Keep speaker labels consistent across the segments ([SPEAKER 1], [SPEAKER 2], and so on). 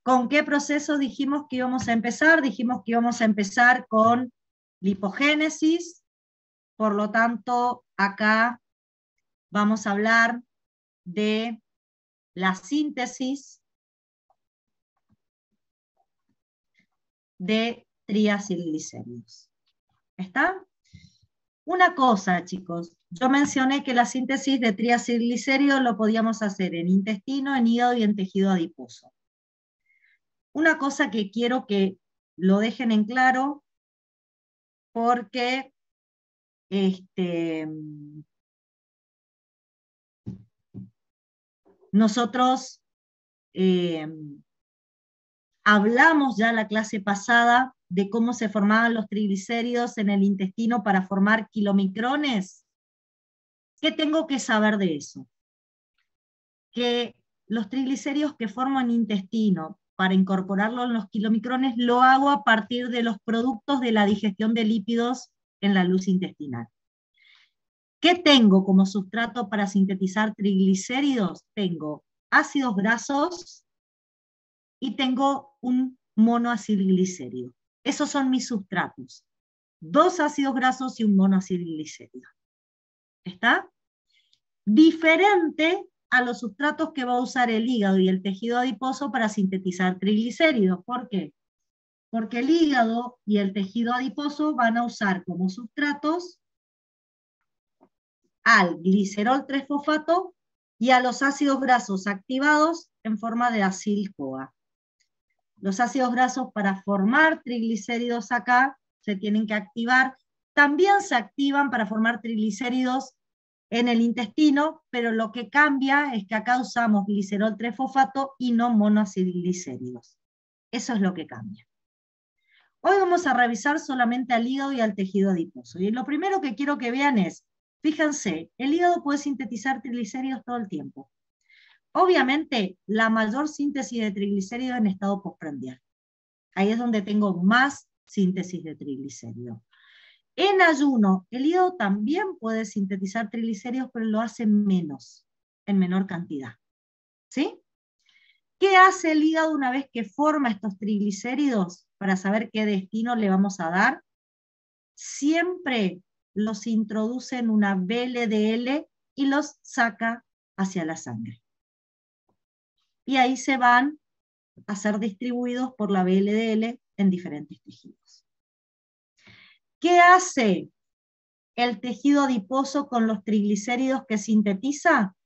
[SPEAKER 1] ¿Con qué proceso dijimos que íbamos a empezar? Dijimos que íbamos a empezar con lipogénesis, por lo tanto, acá vamos a hablar de la síntesis de triacilglicéridos. ¿Está? Una cosa, chicos, yo mencioné que la síntesis de triacilglicéridos lo podíamos hacer en intestino, en hígado y en tejido adiposo. Una cosa que quiero que lo dejen en claro, porque nosotros hablamos ya la clase pasada de cómo se formaban los triglicéridos en el intestino para formar kilomicrones. ¿Qué tengo que saber de eso? Que los triglicéridos que formo en intestino para incorporarlo en los kilomicrones lo hago a partir de los productos de la digestión de lípidos en la luz intestinal. ¿Qué tengo como sustrato para sintetizar triglicéridos? Tengo ácidos grasos y tengo un monoacilglicérido. Esos son mis sustratos. 2 ácidos grasos y un monoacilglicérido. ¿Está? Diferente a los sustratos que va a usar el hígado y el tejido adiposo para sintetizar triglicéridos. ¿Por qué? Porque el hígado y el tejido adiposo van a usar como sustratos al glicerol 3-fosfato y a los ácidos grasos activados en forma de acil-CoA. Los ácidos grasos para formar triglicéridos acá se tienen que activar. También se activan para formar triglicéridos en el intestino, pero lo que cambia es que acá usamos glicerol 3-fosfato y no monoacilglicéridos. Eso es lo que cambia. Hoy vamos a revisar solamente al hígado y al tejido adiposo. Y lo primero que quiero que vean es, fíjense, el hígado puede sintetizar triglicéridos todo el tiempo. Obviamente, la mayor síntesis de triglicéridos en estado postprandial. Ahí es donde tengo más síntesis de triglicéridos. En ayuno, el hígado también puede sintetizar triglicéridos, pero lo hace menos, en menor cantidad. ¿Sí? ¿Qué hace el hígado una vez que forma estos triglicéridos para saber qué destino le vamos a dar? Siempre los introduce en una VLDL y los saca hacia la sangre. Y ahí se van a ser distribuidos por la VLDL en diferentes tejidos. ¿Qué hace el tejido adiposo con los triglicéridos que sintetiza?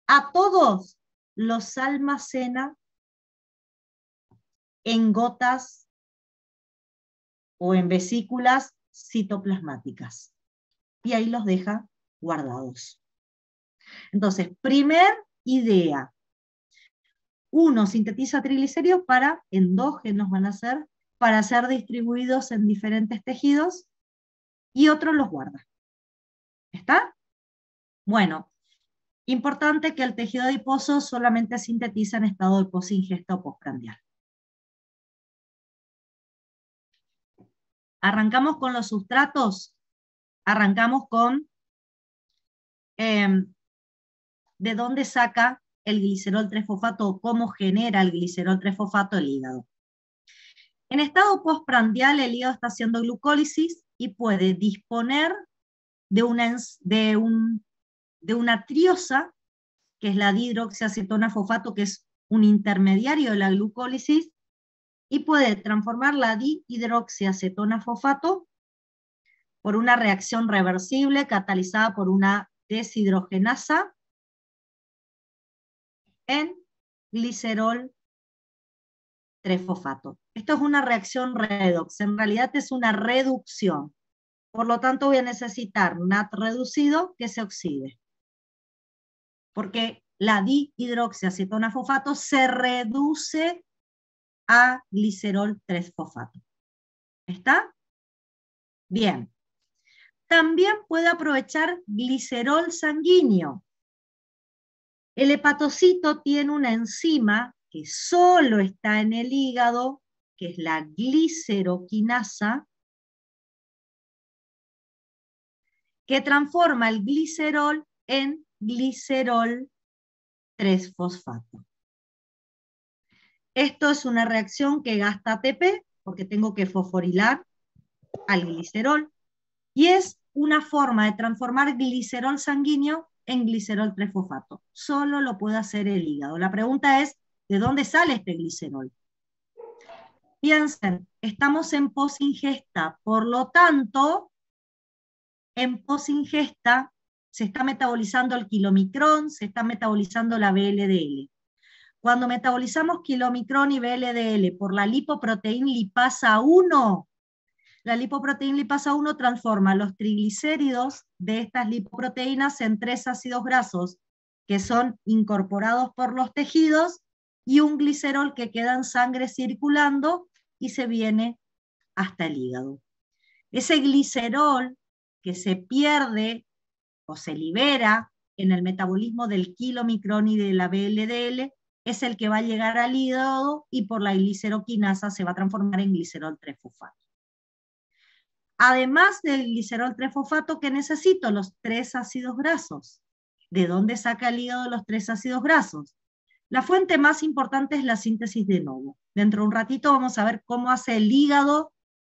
[SPEAKER 1] A todos los almacena en gotas o en vesículas citoplasmáticas. Y ahí los deja guardados. Entonces, primer idea. Uno sintetiza triglicéridos para endógenos, van a ser, para ser distribuidos en diferentes tejidos, y otro los guarda. ¿Está? Bueno, importante que el tejido adiposo solamente sintetiza en estado de posingesta o postprandial. Arrancamos con los sustratos. Arrancamos con de dónde saca el glicerol 3-fosfato o cómo genera el glicerol 3-fosfato el hígado. En estado postprandial el hígado está haciendo glucólisis y puede disponer de una triosa, que es la dihidroxiacetona-fosfato, que es un intermediario de la glucólisis, y puede transformar la dihidroxiacetona-fosfato por una reacción reversible catalizada por una deshidrogenasa en glicerol 3-fosfato. Esto es una reacción redox, en realidad es una reducción. Por lo tanto voy a necesitar NAT reducido que se oxide. Porque la dihidroxiacetona-fosfato se reduce a glicerol 3-fosfato. ¿Está? Bien. También puede aprovechar glicerol sanguíneo. El hepatocito tiene una enzima que solo está en el hígado, que es la gliceroquinasa, que transforma el glicerol en glicerol 3-fosfato. Esto es una reacción que gasta ATP, porque tengo que fosforilar al glicerol, y es una forma de transformar glicerol sanguíneo en glicerol 3-fosfato. Solo lo puede hacer el hígado. La pregunta es, ¿de dónde sale este glicerol? Piensen, estamos en posingesta, por lo tanto, en posingesta se está metabolizando el kilomicrón, se está metabolizando la VLDL. Cuando metabolizamos kilomicrón y VLDL por la lipoproteína lipasa 1, la lipoproteína lipasa 1 transforma los triglicéridos de estas lipoproteínas en 3 ácidos grasos que son incorporados por los tejidos y un glicerol que queda en sangre circulando y se viene hasta el hígado. Ese glicerol que se pierde o se libera en el metabolismo del kilomicrón y de la VLDL es el que va a llegar al hígado y por la gliceroquinasa se va a transformar en glicerol 3-fosfato. Además del glicerol 3-fosfato, ¿qué necesito? Los 3 ácidos grasos. ¿De dónde saca el hígado los 3 ácidos grasos? La fuente más importante es la síntesis de Novo. Dentro de un ratito vamos a ver cómo hace el hígado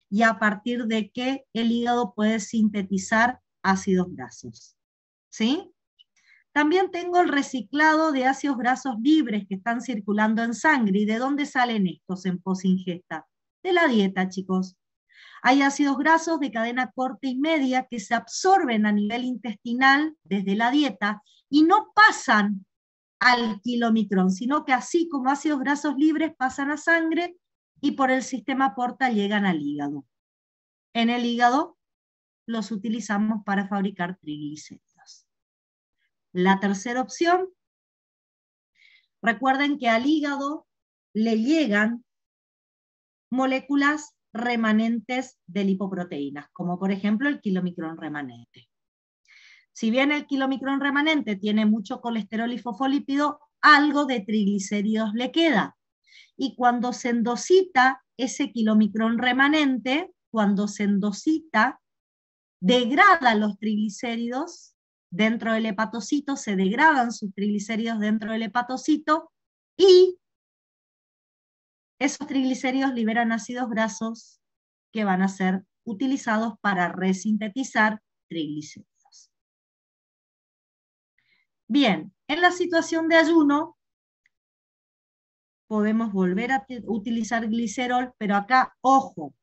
[SPEAKER 1] y a partir de qué el hígado puede sintetizar ácidos grasos. ¿Sí? También tengo el reciclado de ácidos grasos libres que están circulando en sangre. ¿Y de dónde salen estos en posingesta? De la dieta, chicos. Hay ácidos grasos de cadena corta y media que se absorben a nivel intestinal desde la dieta y no pasan al kilomicrón, sino que así como ácidos grasos libres pasan a sangre y por el sistema porta llegan al hígado. En el hígado los utilizamos para fabricar triglicéridos. La tercera opción, recuerden que al hígado le llegan moléculas remanentes de lipoproteínas, como por ejemplo el kilomicrón remanente. Si bien el kilomicrón remanente tiene mucho colesterol y fosfolípido, algo de triglicéridos le queda. Y cuando se endosita ese kilomicrón remanente, cuando se endosita, degrada los triglicéridos dentro del hepatocito, se degradan sus triglicéridos dentro del hepatocito y esos triglicéridos liberan ácidos grasos que van a ser utilizados para resintetizar triglicéridos. Bien, en la situación de ayuno podemos volver a utilizar glicerol, pero acá, ojo,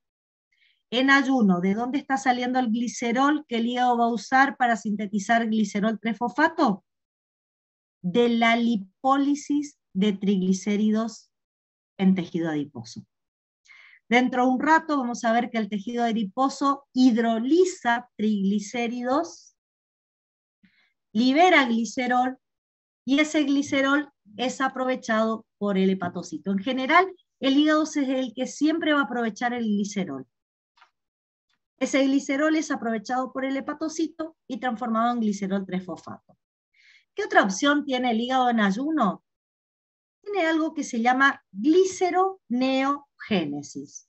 [SPEAKER 1] en ayuno, ¿de dónde está saliendo el glicerol que el hígado va a usar para sintetizar glicerol 3-fosfato? De la lipólisis de triglicéridos en tejido adiposo. Dentro de un rato vamos a ver que el tejido adiposo hidroliza triglicéridos, libera glicerol, y ese glicerol es aprovechado por el hepatocito. En general, el hígado es el que siempre va a aprovechar el glicerol. Ese glicerol es aprovechado por el hepatocito y transformado en glicerol 3-fosfato. ¿Qué otra opción tiene el hígado en ayuno? Tiene algo que se llama gliceroneogénesis.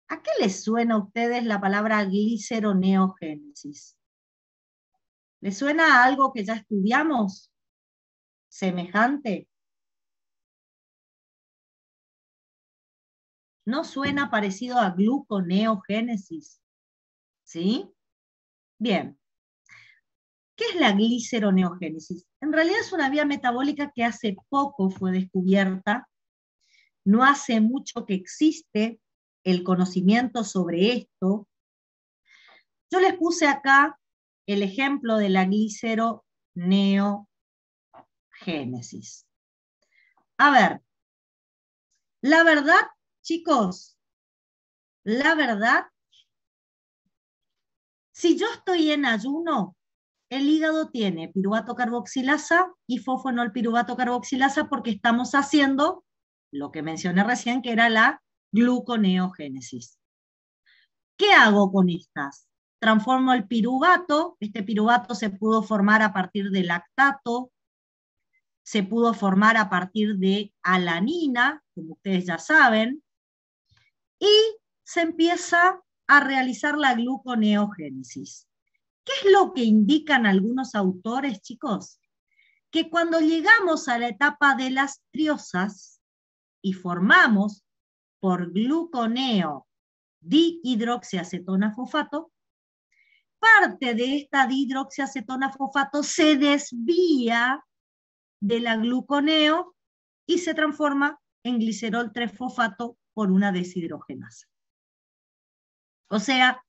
[SPEAKER 1] ¿A qué les suena a ustedes la palabra gliceroneogénesis? ¿Les suena a algo que ya estudiamos? ¿Semejante? ¿No suena parecido a gluconeogénesis? ¿Sí? Bien. ¿Qué es la gliceroneogénesis? En realidad es una vía metabólica que hace poco fue descubierta, no hace mucho que existe el conocimiento sobre esto. Yo les puse acá el ejemplo de la gliceroneogénesis. A ver, la verdad, chicos, la verdad, si yo estoy en ayuno, el hígado tiene piruvato carboxilasa y fosfonolpiruvato carboxilasa porque estamos haciendo lo que mencioné recién, que era la gluconeogénesis. ¿Qué hago con estas? Transformo el piruvato, este piruvato se pudo formar a partir de lactato, se pudo formar a partir de alanina, como ustedes ya saben, y se empieza a realizar la gluconeogénesis. ¿Qué es lo que indican algunos autores, chicos? Que cuando llegamos a la etapa de las triosas, y formamos por gluconeo dihidroxiacetona fosfato, parte de esta dihidroxiacetona fosfato se desvía de la gluconeo y se transforma en glicerol 3-fosfato por una deshidrogenasa. O sea,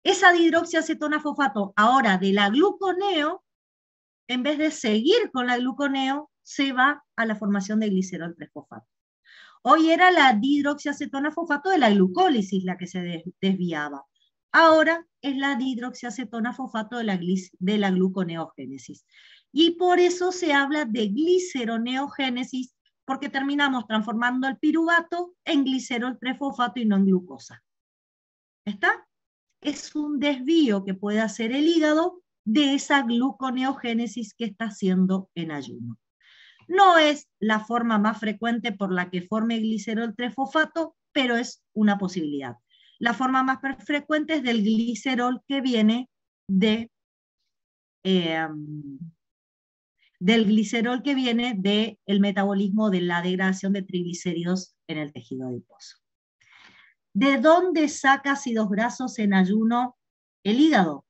[SPEAKER 1] esa dihidroxiacetona fosfato ahora de la gluconeo, en vez de seguir con la gluconeo, se va a la formación de glicerol 3-fosfato. Hoy era la dihidroxiacetona fosfato de la glucólisis la que se desviaba. Ahora es la dihidroxiacetona fosfato de la gluconeogénesis. Y por eso se habla de gliceroneogénesis, porque terminamos transformando el piruvato en glicerol 3-fosfato y no en glucosa. ¿Está? Es un desvío que puede hacer el hígado de esa gluconeogénesis que está haciendo en ayuno. No es la forma más frecuente por la que forme glicerol 3-fosfato, pero es una posibilidad. La forma más frecuente es del glicerol que viene del metabolismo de la degradación de triglicéridos en el tejido adiposo. ¿De dónde saca ácidos grasos en ayuno el hígado?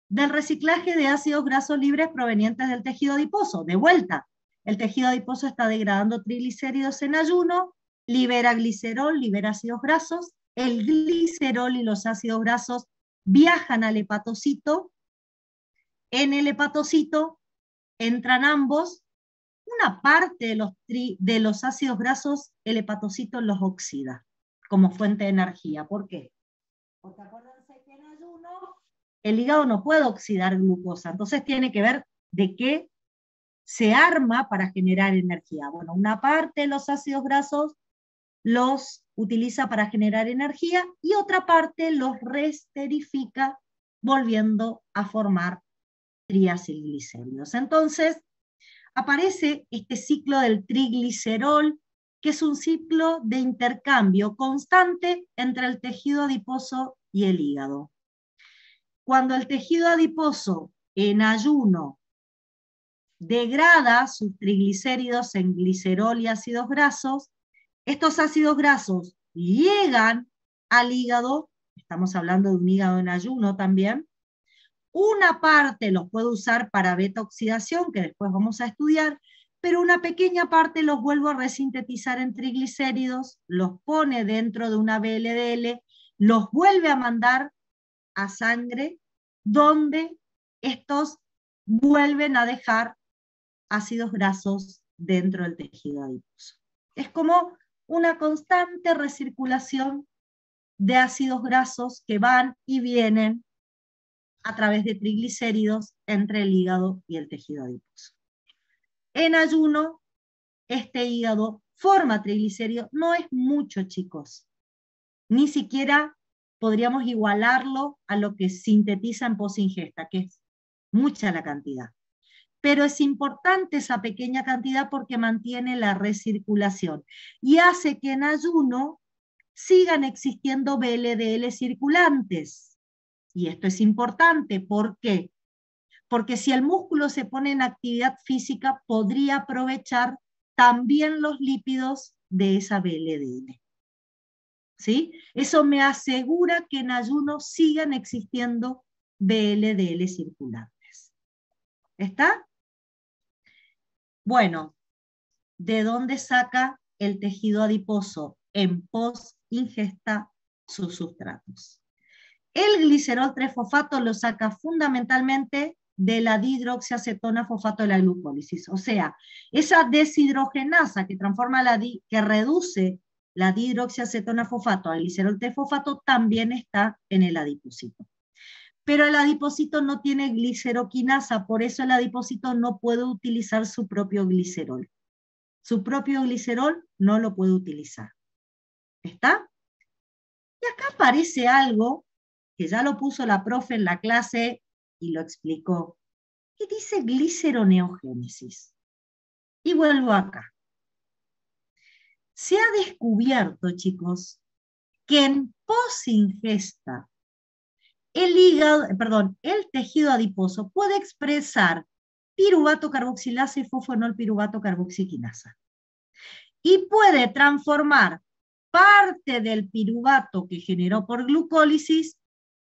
[SPEAKER 1] Del reciclaje de ácidos grasos libres provenientes del tejido adiposo. De vuelta, el tejido adiposo está degradando triglicéridos en ayuno, libera glicerol, libera ácidos grasos, el glicerol y los ácidos grasos viajan al hepatocito, en el hepatocito entran ambos, una parte de los ácidos grasos el hepatocito los oxida como fuente de energía. ¿Por qué? Porque acuérdense que en ayuno el hígado no puede oxidar glucosa, entonces tiene que ver de qué se arma para generar energía. Bueno, una parte de los ácidos grasos los utiliza para generar energía y otra parte los reesterifica volviendo a formar triacilglicéridos. Entonces, aparece este ciclo del triglicerol, que es un ciclo de intercambio constante entre el tejido adiposo y el hígado. Cuando el tejido adiposo en ayuno degrada sus triglicéridos en glicerol y ácidos grasos, estos ácidos grasos llegan al hígado, estamos hablando de un hígado en ayuno también, una parte los puede usar para beta-oxidación, que después vamos a estudiar, pero una pequeña parte los vuelve a resintetizar en triglicéridos, los pone dentro de una VLDL, los vuelve a mandar a sangre, donde estos vuelven a dejar ácidos grasos dentro del tejido adiposo. Es como una constante recirculación de ácidos grasos que van y vienen a través de triglicéridos entre el hígado y el tejido adiposo. En ayuno, este hígado forma triglicéridos, no es mucho, chicos. Ni siquiera podríamos igualarlo a lo que sintetiza en posingesta, que es mucha la cantidad. Pero es importante esa pequeña cantidad porque mantiene la recirculación y hace que en ayuno sigan existiendo VLDL circulantes. Y esto es importante, ¿por qué? Porque si el músculo se pone en actividad física, podría aprovechar también los lípidos de esa VLDL. ¿Sí? Eso me asegura que en ayuno sigan existiendo VLDL circulantes. ¿Está? Bueno, ¿de dónde saca el tejido adiposo en post-ingesta sus sustratos? El glicerol 3-fosfato lo saca fundamentalmente de la dihidroxiacetona fosfato de la glucólisis. O sea, esa deshidrogenasa que que reduce la dihidroxiacetona fosfato a glicerol 3-fosfato también está en el adipocito. Pero el adipocito no tiene gliceroquinasa, por eso el adipocito no puede utilizar su propio glicerol. Su propio glicerol no lo puede utilizar. ¿Está? Y acá aparece algo que ya lo puso la profe en la clase y lo explicó, que dice gliceroneogénesis. Y vuelvo acá. Se ha descubierto, chicos, que en posingesta el tejido adiposo puede expresar piruvato carboxilasa y fosfonol piruvato carboxiquinasa. y puede transformar parte del piruvato que generó por glucólisis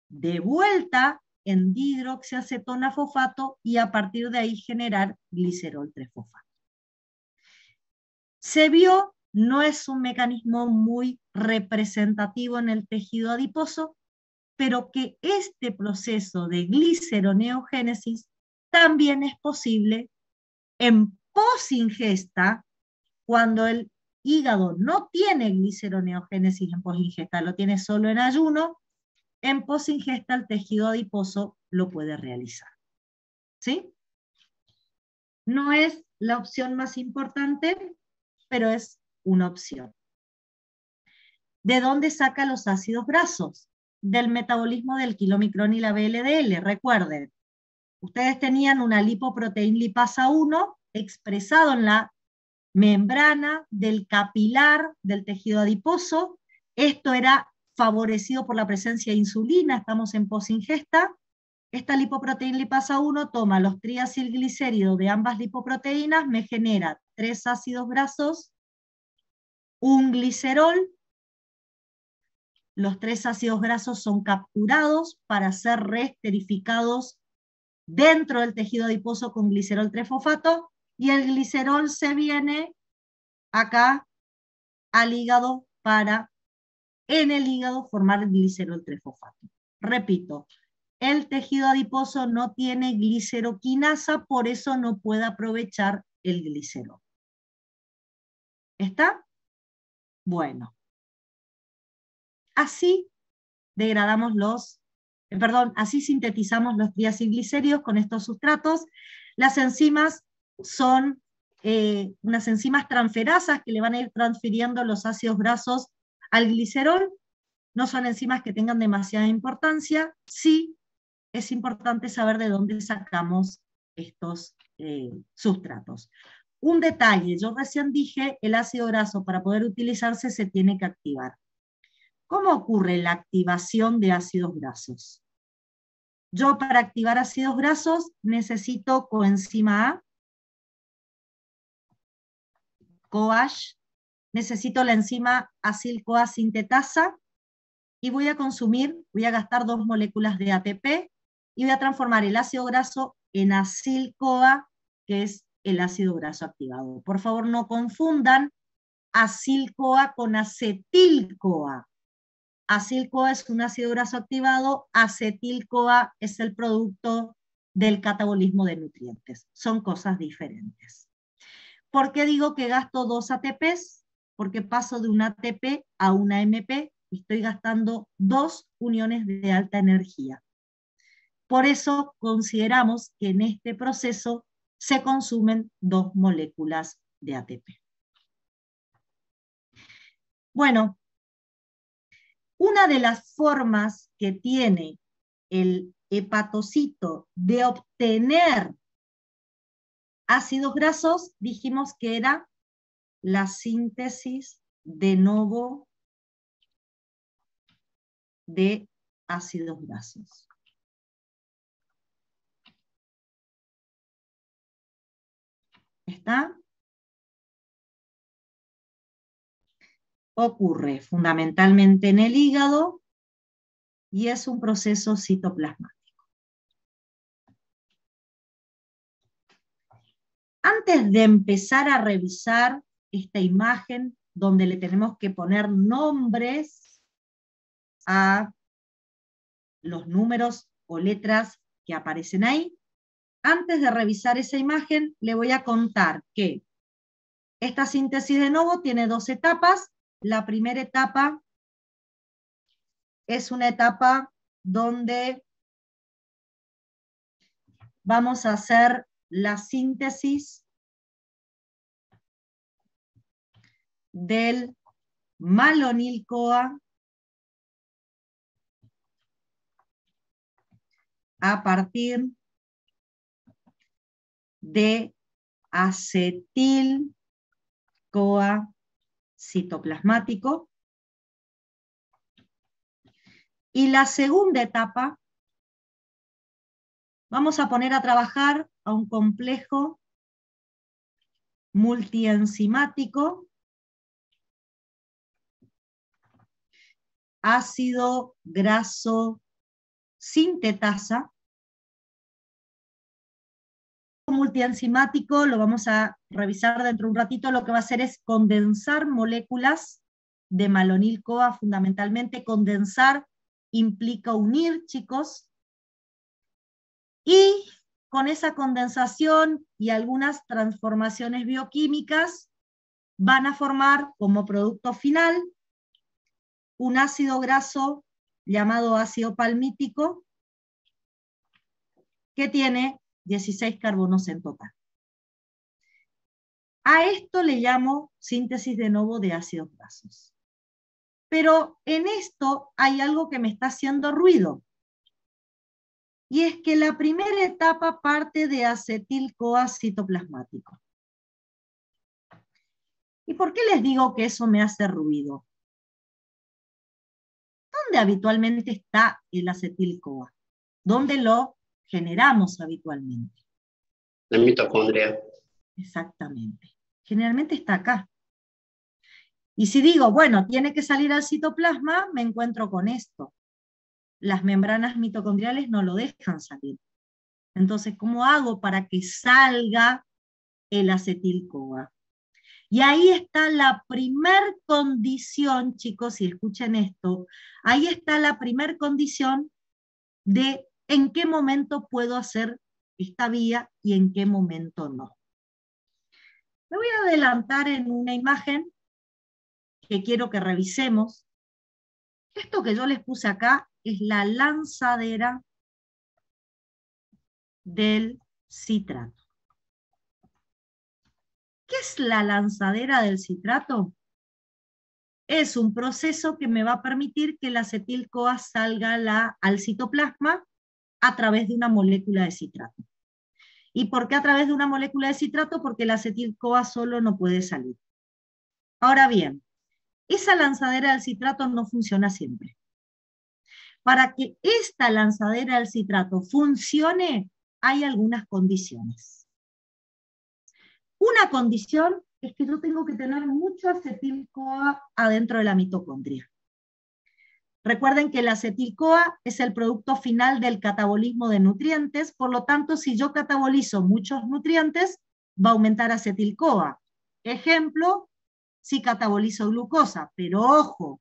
[SPEAKER 1] de vuelta en dihidroxiacetona fosfato y a partir de ahí generar glicerol 3-fosfato. Se vio, no es un mecanismo muy representativo en el tejido adiposo, pero que este proceso de gliceroneogénesis también es posible en posingesta, cuando el hígado no tiene gliceroneogénesis en posingesta, lo tiene solo en ayuno, en posingesta el tejido adiposo lo puede realizar. ¿Sí? No es la opción más importante, pero es una opción. ¿De dónde saca los ácidos grasos? Del metabolismo del kilomicrón y la VLDL. Recuerden, ustedes tenían una lipoproteína lipasa 1 expresado en la membrana del capilar del tejido adiposo. Esto era favorecido por la presencia de insulina, estamos en posingesta. Esta lipoproteína lipasa 1 toma los triacilglicéridos de ambas lipoproteínas, me genera 3 ácidos grasos, un glicerol. Los 3 ácidos grasos son capturados para ser reesterificados dentro del tejido adiposo con glicerol 3-fosfato, y el glicerol se viene acá al hígado para, en el hígado, formar glicerol 3-fosfato. Repito, el tejido adiposo no tiene gliceroquinasa, por eso no puede aprovechar el glicerol. ¿Está? Bueno. Así degradamos así sintetizamos los triacilglicéridos con estos sustratos. Las enzimas son unas enzimas transferasas que le van a ir transfiriendo los ácidos grasos al glicerol. No son enzimas que tengan demasiada importancia. Sí es importante saber de dónde sacamos estos sustratos. Un detalle, yo recién dije, el ácido graso para poder utilizarse se tiene que activar. ¿Cómo ocurre la activación de ácidos grasos? Yo para activar ácidos grasos necesito coenzima A, CoASH, necesito la enzima acil-CoA sintetasa, y voy a gastar 2 moléculas de ATP, y voy a transformar el ácido graso en acil-CoA, que es el ácido graso activado. Por favor, no confundan acil-CoA con acetil-CoA. Acil-CoA es un ácido graso activado, acetil-CoA es el producto del catabolismo de nutrientes. Son cosas diferentes. ¿Por qué digo que gasto 2 ATPs? Porque paso de un ATP a una AMP y estoy gastando 2 uniones de alta energía. Por eso consideramos que en este proceso se consumen 2 moléculas de ATP. Bueno, una de las formas que tiene el hepatocito de obtener ácidos grasos, dijimos que era la síntesis de novo de ácidos grasos. ¿Está? Ocurre fundamentalmente en el hígado y es un proceso citoplasmático. Antes de empezar a revisar esta imagen donde le tenemos que poner nombres a los números o letras que aparecen ahí, antes de revisar esa imagen le voy a contar que esta síntesis de novo tiene 2 etapas. La primera etapa es una etapa donde vamos a hacer la síntesis del malonil-CoA a partir de acetil-CoA citoplasmático. Y la segunda etapa, vamos a poner a trabajar a un complejo multienzimático ácido graso sintetasa. Multienzimático, lo vamos a revisar dentro de un ratito, lo que va a hacer es condensar moléculas de malonil-CoA fundamentalmente. Condensar implica unir, chicos, y con esa condensación y algunas transformaciones bioquímicas van a formar como producto final un ácido graso llamado ácido palmítico que tiene 16 carbonos en total. A esto le llamo síntesis de nuevo de ácidos grasos. Pero en esto hay algo que me está haciendo ruido. Y es que la primera etapa parte de acetil-CoA citoplasmático. ¿Y por qué les digo que eso me hace ruido? ¿Dónde habitualmente está el acetil-CoA? ¿Dónde lo generamos habitualmente?
[SPEAKER 2] La mitocondria.
[SPEAKER 1] Exactamente. Generalmente está acá. Y si digo, bueno, tiene que salir al citoplasma, me encuentro con esto. Las membranas mitocondriales no lo dejan salir. Entonces, ¿cómo hago para que salga el acetil-CoA? Y ahí está la primer condición, chicos, y escuchen esto, ahí está la primer condición de en qué momento puedo hacer esta vía y en qué momento no. Me voy a adelantar en una imagen que quiero que revisemos. Esto que yo les puse acá es la lanzadera del citrato. ¿Qué es la lanzadera del citrato? Es un proceso que me va a permitir que el acetil-CoA salga al citoplasma a través de una molécula de citrato. ¿Y por qué a través de una molécula de citrato? Porque el acetil-CoA solo no puede salir. Ahora bien, esa lanzadera del citrato no funciona siempre. Para que esta lanzadera del citrato funcione, hay algunas condiciones. Una condición es que yo tengo que tener mucho acetil-CoA adentro de la mitocondria. Recuerden que el acetil-CoA es el producto final del catabolismo de nutrientes, por lo tanto, si yo catabolizo muchos nutrientes, va a aumentar acetil-CoA. Ejemplo, si catabolizo glucosa, pero ojo,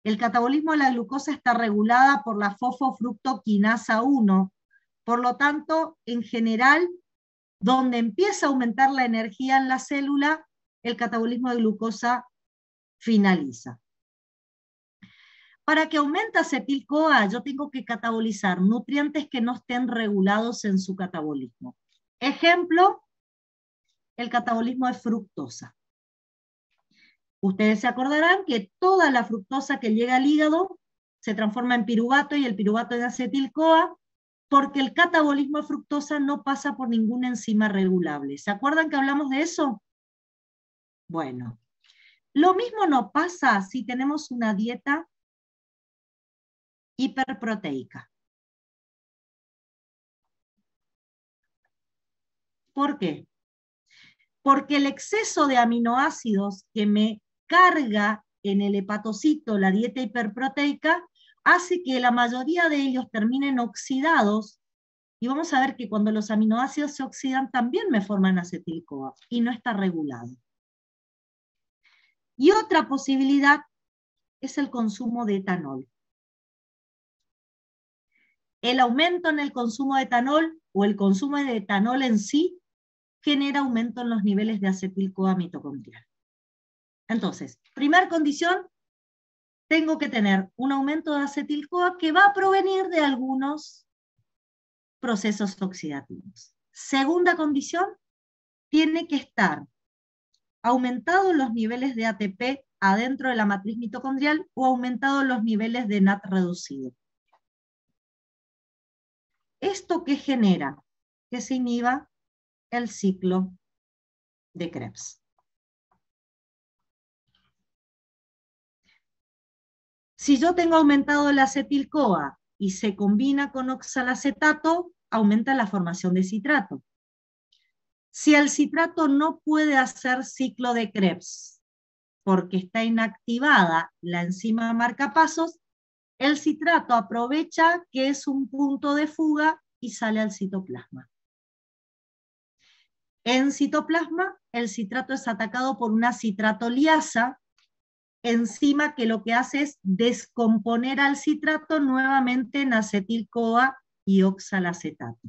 [SPEAKER 1] el catabolismo de la glucosa está regulada por la fosfofructoquinasa 1, por lo tanto, en general, donde empieza a aumentar la energía en la célula, el catabolismo de glucosa finaliza. Para que aumente acetil-CoA, yo tengo que catabolizar nutrientes que no estén regulados en su catabolismo. Ejemplo, el catabolismo de fructosa. Ustedes se acordarán que toda la fructosa que llega al hígado se transforma en piruvato y el piruvato en acetil-CoA, porque el catabolismo de fructosa no pasa por ninguna enzima regulable. ¿Se acuerdan que hablamos de eso? Bueno, lo mismo no pasa si tenemos una dieta hiperproteica. ¿Por qué? Porque el exceso de aminoácidos que me carga en el hepatocito la dieta hiperproteica hace que la mayoría de ellos terminen oxidados, y vamos a ver que cuando los aminoácidos se oxidan también me forman acetil-CoA y no está regulado. Y otra posibilidad es el consumo de etanol. El aumento en el consumo de etanol o el consumo de etanol en sí genera aumento en los niveles de acetil-CoA mitocondrial. Entonces, primera condición, tengo que tener un aumento de acetil-CoA que va a provenir de algunos procesos oxidativos. Segunda condición, tiene que estar aumentados los niveles de ATP adentro de la matriz mitocondrial o aumentados los niveles de NAT reducido. ¿Esto qué genera? Que se inhiba el ciclo de Krebs. Si yo tengo aumentado el acetil-CoA y se combina con oxalacetato, aumenta la formación de citrato. Si el citrato no puede hacer ciclo de Krebs porque está inactivada la enzima marcapasos, el citrato aprovecha que es un punto de fuga y sale al citoplasma. En citoplasma, el citrato es atacado por una citratoliasa, enzima que lo que hace es descomponer al citrato nuevamente en acetil-CoA y oxalacetato.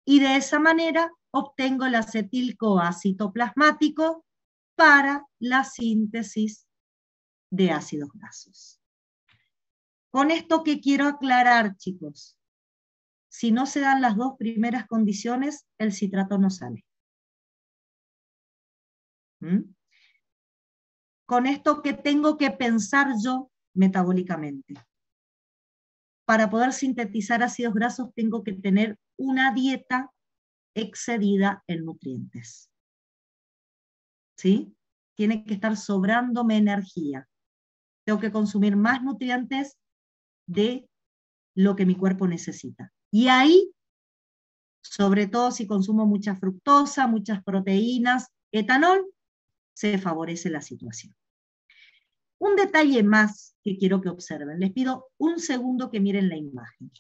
[SPEAKER 1] Y de esa manera obtengo el acetil-CoA citoplasmático para la síntesis de ácidos grasos. Con esto que quiero aclarar, chicos, si no se dan las dos primeras condiciones, el citrato no sale. Con esto que tengo que pensar yo metabólicamente. Para poder sintetizar ácidos grasos tengo que tener una dieta excedida en nutrientes. ¿Sí? Tiene que estar sobrándome energía. Tengo que consumir más nutrientes de lo que mi cuerpo necesita. Y ahí, sobre todo si consumo mucha fructosa, muchas proteínas, etanol, se favorece la situación. Un detalle más que quiero que observen. Les pido un segundo que miren la imagen.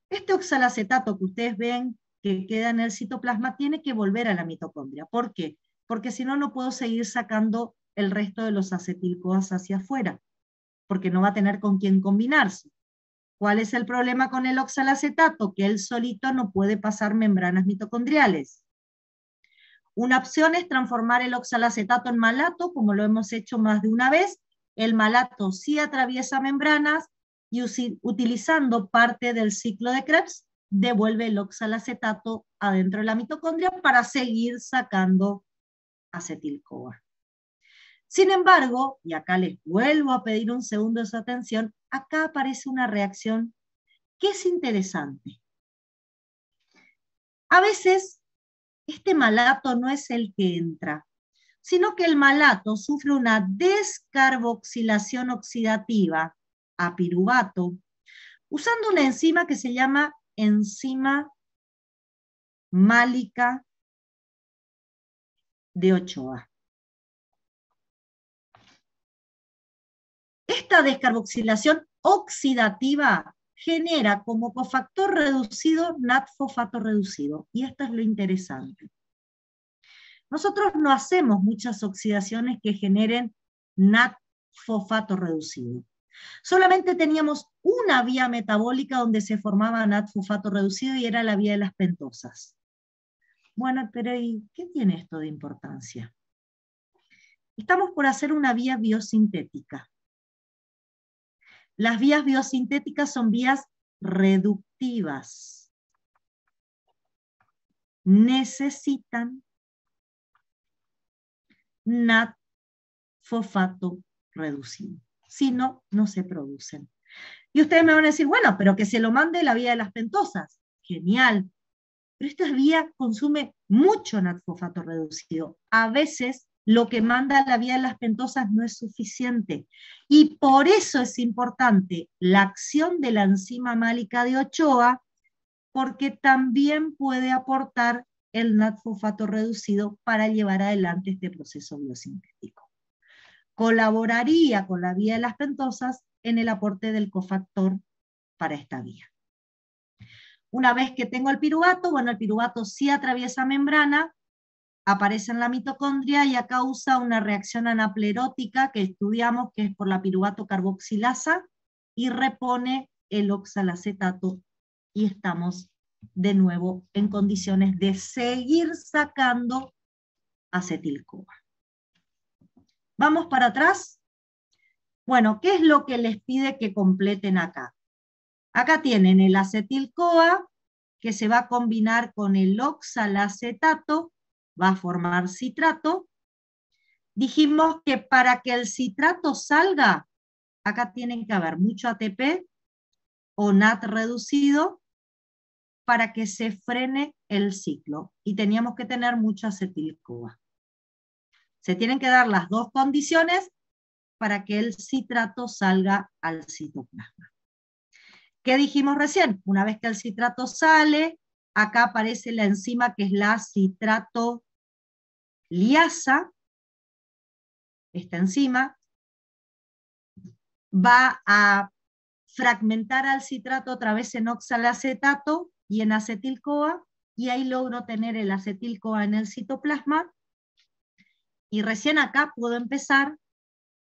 [SPEAKER 1] Este oxalacetato que ustedes ven que queda en el citoplasma tiene que volver a la mitocondria. ¿Por qué? Porque si no, no puedo seguir sacando el resto de los acetil-CoAs hacia afuera, porque no va a tener con quién combinarse. ¿Cuál es el problema con el oxalacetato? Que él solito no puede pasar membranas mitocondriales. Una opción es transformar el oxalacetato en malato, como lo hemos hecho más de una vez. El malato sí atraviesa membranas y utilizando parte del ciclo de Krebs, devuelve el oxalacetato adentro de la mitocondria para seguir sacando acetil-CoA. Sin embargo, y acá les vuelvo a pedir un segundo de su atención, acá aparece una reacción que es interesante. A veces, este malato no es el que entra, sino que el malato sufre una descarboxilación oxidativa a piruvato, usando una enzima que se llama enzima málica de Ochoa. Esta descarboxilación oxidativa genera como cofactor reducido NAT-fosfato reducido, y esto es lo interesante. Nosotros no hacemos muchas oxidaciones que generen NAT-fosfato reducido. Solamente teníamos una vía metabólica donde se formaba NAT-fosfato reducido y era la vía de las pentosas. Bueno, pero ¿y qué tiene esto de importancia? Estamos por hacer una vía biosintética. Las vías biosintéticas son vías reductivas. Necesitan NAT-fosfato reducido. Si no, no se producen. Y ustedes me van a decir, bueno, pero que se lo mande la vía de las pentosas. Genial. Pero esta vía consume mucho NAT-fosfato reducido. A veces lo que manda la vía de las pentosas no es suficiente. Y por eso es importante la acción de la enzima málica de Ochoa, porque también puede aportar el NAT-fosfato reducido para llevar adelante este proceso biosintético. Colaboraría con la vía de las pentosas en el aporte del cofactor para esta vía. Una vez que tengo el piruvato, bueno, el piruvato sí atraviesa membrana, aparece en la mitocondria y causa una reacción anaplerótica que estudiamos, que es por la piruvato carboxilasa, y repone el oxalacetato, y estamos de nuevo en condiciones de seguir sacando acetil-CoA. ¿Vamos para atrás? Bueno, ¿qué es lo que les pide que completen acá? Acá tienen el acetil-CoA, que se va a combinar con el oxalacetato, va a formar citrato. Dijimos que para que el citrato salga, acá tiene que haber mucho ATP o NAT reducido para que se frene el ciclo. Y teníamos que tener mucho acetil-CoA. Se tienen que dar las dos condiciones para que el citrato salga al citoplasma. ¿Qué dijimos recién? Una vez que el citrato sale, acá aparece la enzima que es la citratoliasa. Esta enzima va a fragmentar al citrato otra vez en oxalacetato y en acetil-CoA, y ahí logro tener el acetil-CoA en el citoplasma, y recién acá puedo empezar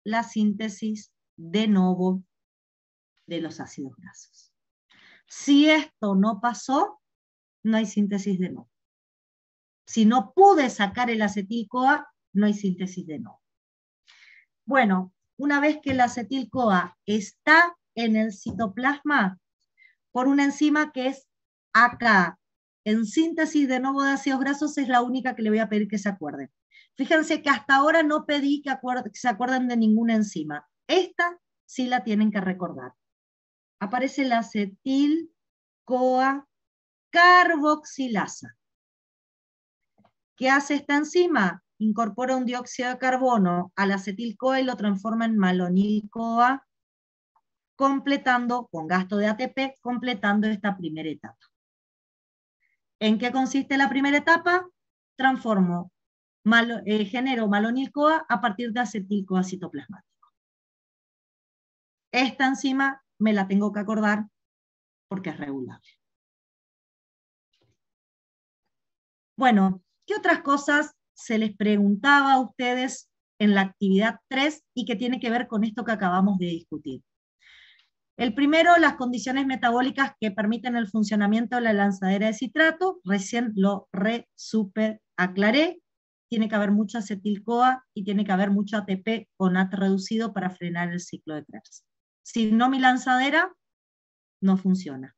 [SPEAKER 1] la síntesis de novo de los ácidos grasos. Si esto no pasó, no hay síntesis de novo. Si no pude sacar el acetil-CoA, no hay síntesis de novo. Bueno, una vez que el acetil-CoA está en el citoplasma, por una enzima que es acá, en síntesis de novo de ácidos grasos, es la única que le voy a pedir que se acuerden. Fíjense que hasta ahora no pedí que se acuerden de ninguna enzima. Esta sí la tienen que recordar. Aparece la acetil-CoA carboxilasa. ¿Qué hace esta enzima? Incorpora un dióxido de carbono al acetil-CoA y lo transforma en malonil-CoA, completando, con gasto de ATP, completando esta primera etapa. ¿En qué consiste la primera etapa? Genero malonil-CoA a partir de acetil-CoA citoplasmático. Esta enzima me la tengo que acordar porque es regulable. Bueno, ¿qué otras cosas se les preguntaba a ustedes en la actividad 3 y que tiene que ver con esto que acabamos de discutir? El primero, las condiciones metabólicas que permiten el funcionamiento de la lanzadera de citrato, recién lo super aclaré, tiene que haber mucho acetil-CoA y tiene que haber mucho ATP o NAT reducido para frenar el ciclo de Krebs. Si no, mi lanzadera no funciona.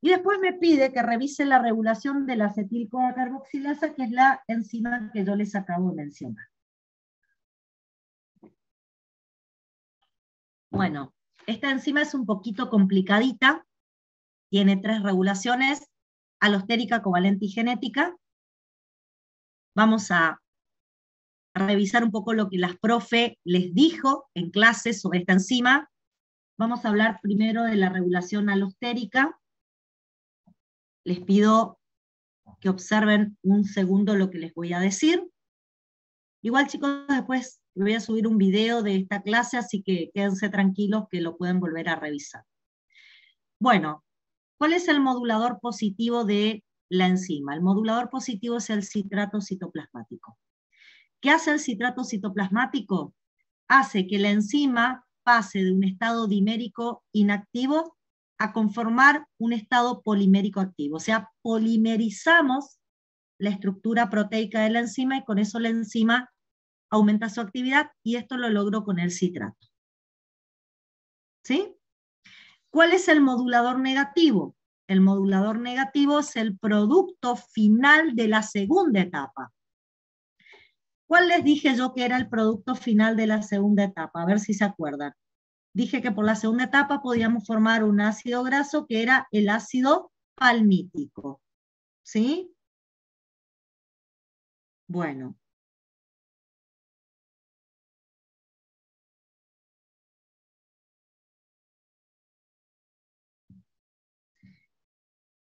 [SPEAKER 1] Y después me pide que revise la regulación de la acetil-CoA carboxilasa, que es la enzima que yo les acabo de mencionar. Bueno, esta enzima es un poquito complicadita, tiene 3 regulaciones, alostérica, covalente y genética. Vamos a revisar un poco lo que las profe les dijo en clases sobre esta enzima. Vamos a hablar primero de la regulación alostérica. Les pido que observen un segundo lo que les voy a decir. Igual, chicos, después voy a subir un video de esta clase, así que quédense tranquilos que lo pueden volver a revisar. Bueno, ¿cuál es el modulador positivo de la enzima? El modulador positivo es el citrato citoplasmático. ¿Qué hace el citrato citoplasmático? Hace que la enzima pase de un estado dimérico inactivo a conformar un estado polimérico activo. O sea, polimerizamos la estructura proteica de la enzima y con eso la enzima aumenta su actividad, y esto lo logro con el citrato. ¿Sí? ¿Cuál es el modulador negativo? El modulador negativo es el producto final de la segunda etapa. ¿Cuál les dije yo que era el producto final de la segunda etapa? A ver si se acuerdan. Dije que por la segunda etapa podíamos formar un ácido graso que era el ácido palmítico. ¿Sí? Bueno.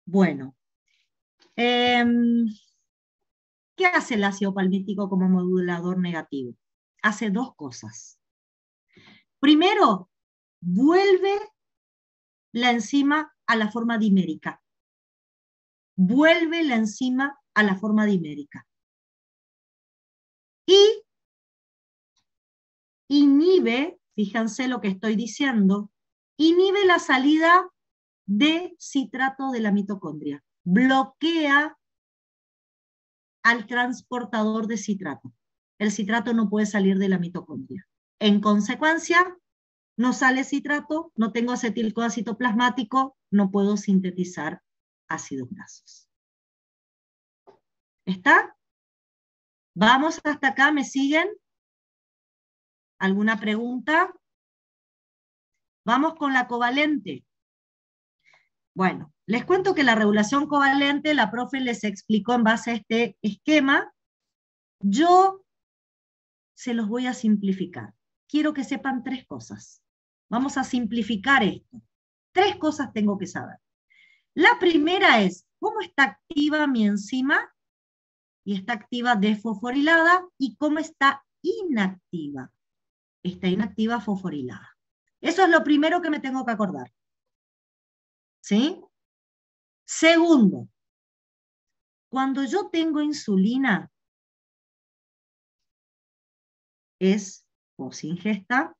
[SPEAKER 1] Bueno. ¿Qué hace el ácido palmítico como modulador negativo? Hace 2 cosas. Primero, vuelve la enzima a la forma dimérica. Vuelve la enzima a la forma dimérica. Y inhibe, fíjense lo que estoy diciendo, inhibe la salida de citrato de la mitocondria. Bloquea al transportador de citrato. El citrato no puede salir de la mitocondria. En consecuencia, no sale citrato, no tengo acetil-CoA citoplasmático, no puedo sintetizar ácidos grasos. ¿Está? ¿Vamos hasta acá? ¿Me siguen? ¿Alguna pregunta? Vamos con la covalente. Bueno, les cuento que la regulación covalente, la profe les explicó en base a este esquema. Yo se los voy a simplificar. Quiero que sepan 3 cosas. Vamos a simplificar esto. 3 cosas tengo que saber. La primera es, ¿cómo está activa mi enzima? Y está activa desfosforilada. ¿Y cómo está inactiva? Está inactiva fosforilada. Eso es lo primero que me tengo que acordar. ¿Sí? Segundo, cuando yo tengo insulina, es posingesta.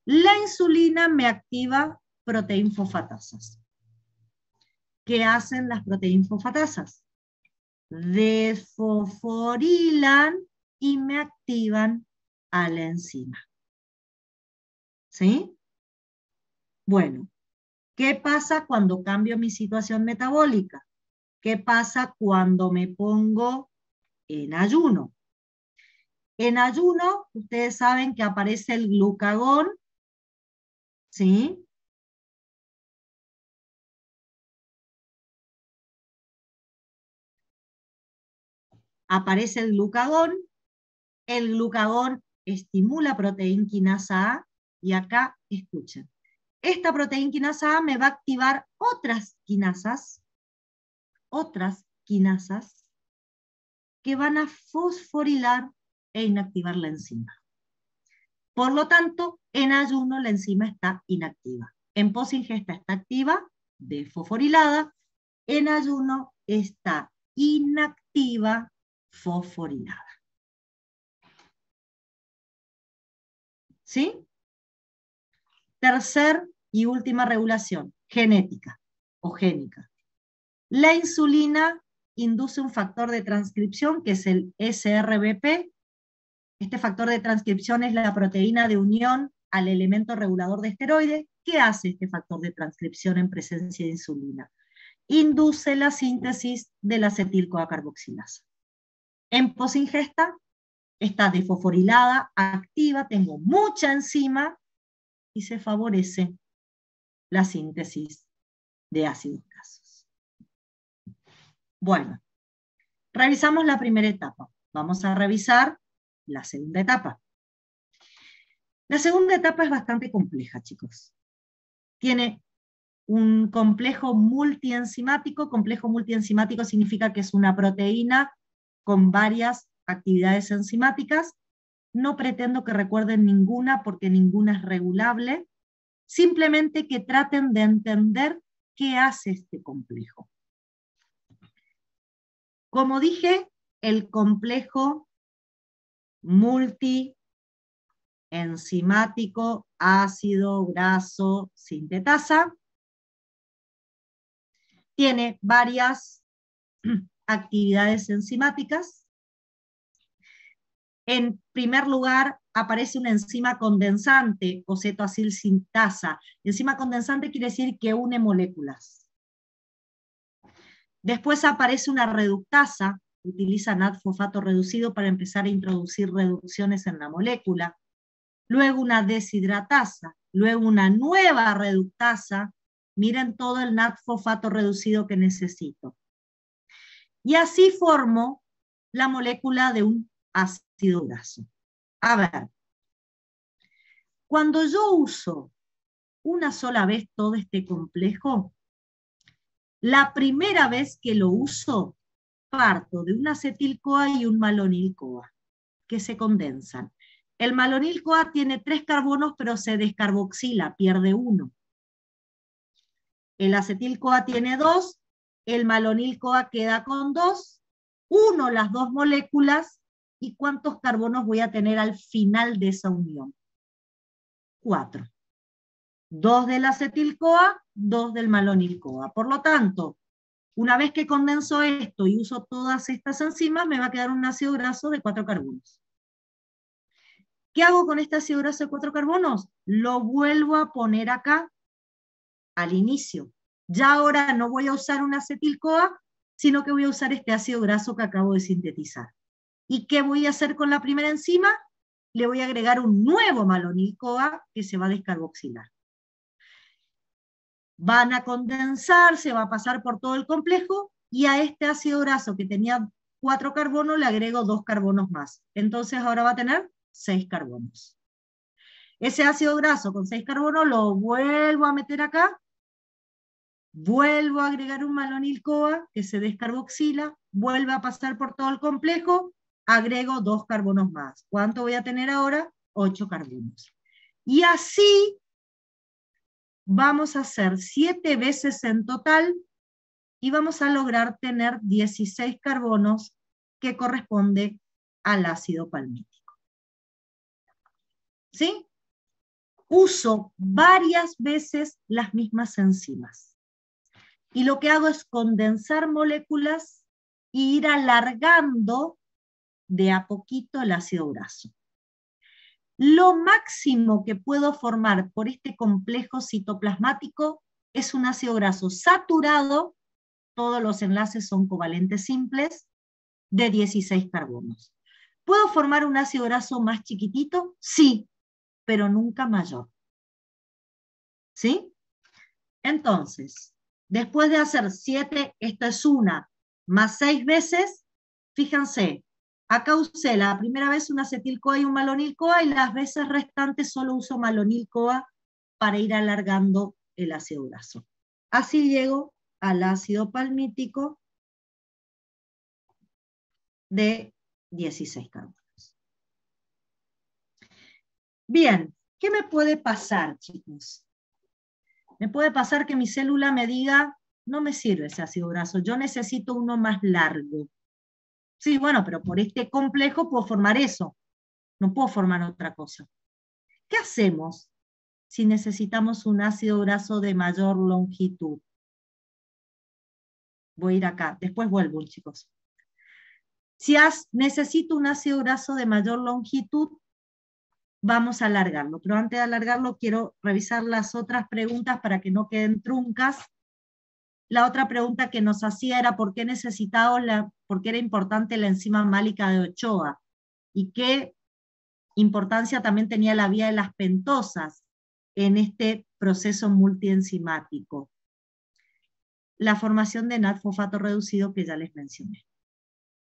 [SPEAKER 1] La insulina me activa proteinfofatasas. ¿Qué hacen las proteinfofatasas? Desfosforilan y me activan a la enzima. ¿Sí? Bueno, ¿qué pasa cuando cambio mi situación metabólica? ¿Qué pasa cuando me pongo en ayuno? En ayuno, ustedes saben que aparece el glucagón, ¿sí? Aparece el glucagón estimula proteína quinasa A, y acá, escuchen, esta proteína quinasa A me va a activar otras quinasas que van a fosforilar e inactivar la enzima. Por lo tanto, en ayuno la enzima está inactiva. En posingesta está activa, desfosforilada. En ayuno está inactiva, fosforilada. ¿Sí? Tercer y última regulación, genética o génica. La insulina induce un factor de transcripción que es el SRBP. Este factor de transcripción es la proteína de unión al elemento regulador de esteroides. ¿Qué hace este factor de transcripción en presencia de insulina? Induce la síntesis de la acetil-CoA carboxilasa. En posingesta está desfosforilada, activa, tengo mucha enzima y se favorece la síntesis de ácidos grasos. Bueno, revisamos la primera etapa. Vamos a revisar la segunda etapa. La segunda etapa es bastante compleja, chicos. Tiene un complejo multienzimático. Complejo multienzimático significa que es una proteína con varias actividades enzimáticas. No pretendo que recuerden ninguna porque ninguna es regulable. Simplemente que traten de entender qué hace este complejo. Como dije, el complejo multienzimático ácido graso sintetasa tiene varias actividades enzimáticas. En primer lugar, aparece una enzima condensante o cetoacil sintasa. Enzima condensante quiere decir que une moléculas. Después aparece una reductasa, utiliza NAD-fosfato reducido para empezar a introducir reducciones en la molécula. Luego una deshidratasa, luego una nueva reductasa. Miren todo el NAD-fosfato reducido que necesito. Y así formo la molécula de un ácido graso. A ver, cuando yo uso una sola vez todo este complejo, la primera vez que lo uso, parto de un acetil-CoA y un malonil-CoA, que se condensan. El malonil-CoA tiene 3 carbonos, pero se descarboxila, pierde 1. El acetil-CoA tiene 2, el malonil-CoA queda con 2, uno las 2 moléculas, ¿y cuántos carbonos voy a tener al final de esa unión? 4. 2 del acetil-CoA, 2 del malonil-CoA. Por lo tanto, una vez que condenso esto y uso todas estas enzimas, me va a quedar un ácido graso de 4 carbonos. ¿Qué hago con este ácido graso de 4 carbonos? Lo vuelvo a poner acá, al inicio. Ya ahora no voy a usar un acetil-CoA, sino que voy a usar este ácido graso que acabo de sintetizar. ¿Y qué voy a hacer con la primera enzima? Le voy a agregar un nuevo malonil-CoA que se va a descarboxilar. Van a condensar, se va a pasar por todo el complejo, y a este ácido graso que tenía 4 carbonos le agrego 2 carbonos más. Entonces ahora va a tener 6 carbonos. Ese ácido graso con 6 carbonos lo vuelvo a meter acá, vuelvo a agregar un malonil-CoA que se descarboxila, vuelve a pasar por todo el complejo, agrego 2 carbonos más. ¿Cuánto voy a tener ahora? 8 carbonos. Y así vamos a hacer 7 veces en total y vamos a lograr tener 16 carbonos que corresponde al ácido palmítico. ¿Sí? Uso varias veces las mismas enzimas. Y lo que hago es condensar moléculas e ir alargando de a poquito el ácido graso. Lo máximo que puedo formar por este complejo citoplasmático es un ácido graso saturado, todos los enlaces son covalentes simples, de 16 carbonos. ¿Puedo formar un ácido graso más chiquitito? Sí, pero nunca mayor. ¿Sí? Entonces, después de hacer 7, esto es 1, más 6 veces, fíjense, acá usé la primera vez un acetil-CoA y un malonil-CoA, y las veces restantes solo uso malonil-CoA para ir alargando el ácido graso. Así llego al ácido palmítico de 16 carbonos. Bien, ¿qué me puede pasar, chicos? Me puede pasar que mi célula me diga, no me sirve ese ácido graso, yo necesito uno más largo. Sí, bueno, pero por este complejo puedo formar eso, no puedo formar otra cosa. ¿Qué hacemos si necesitamos un ácido graso de mayor longitud? Voy a ir acá, después vuelvo, chicos. Si necesito un ácido graso de mayor longitud, vamos a alargarlo, pero antes de alargarlo quiero revisar las otras preguntas para que no queden truncas. La otra pregunta que nos hacía era por qué por qué era importante la enzima málica de Ochoa, y qué importancia también tenía la vía de las pentosas en este proceso multienzimático. La formación de NAD-fosfato reducido que ya les mencioné.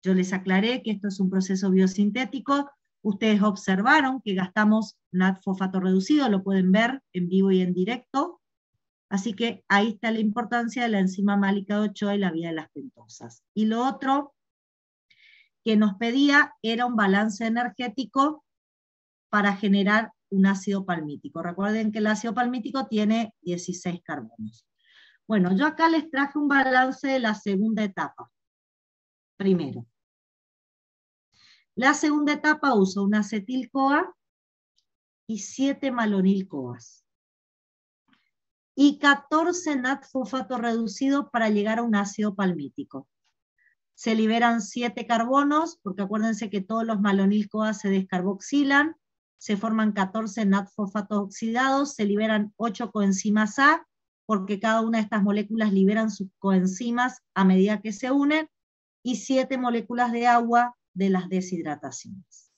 [SPEAKER 1] Yo les aclaré que esto es un proceso biosintético. Ustedes observaron que gastamos NAD-fosfato reducido, lo pueden ver en vivo y en directo. Así que ahí está la importancia de la enzima málica de Ochoa y la vía de las pentosas. Y lo otro que nos pedía era un balance energético para generar un ácido palmítico. Recuerden que el ácido palmítico tiene 16 carbonos. Bueno, yo acá les traje un balance de la segunda etapa. Primero. La segunda etapa usa un acetil-CoA y 7 malonil-CoAs. Y 14 NAD-fosfato reducido para llegar a un ácido palmítico. Se liberan 7 carbonos, porque acuérdense que todos los malonil-CoA se descarboxilan, se forman 14 NAD-fosfatos oxidados, se liberan 8 coenzimas A, porque cada una de estas moléculas liberan sus coenzimas a medida que se unen, y 7 moléculas de agua de las deshidrataciones.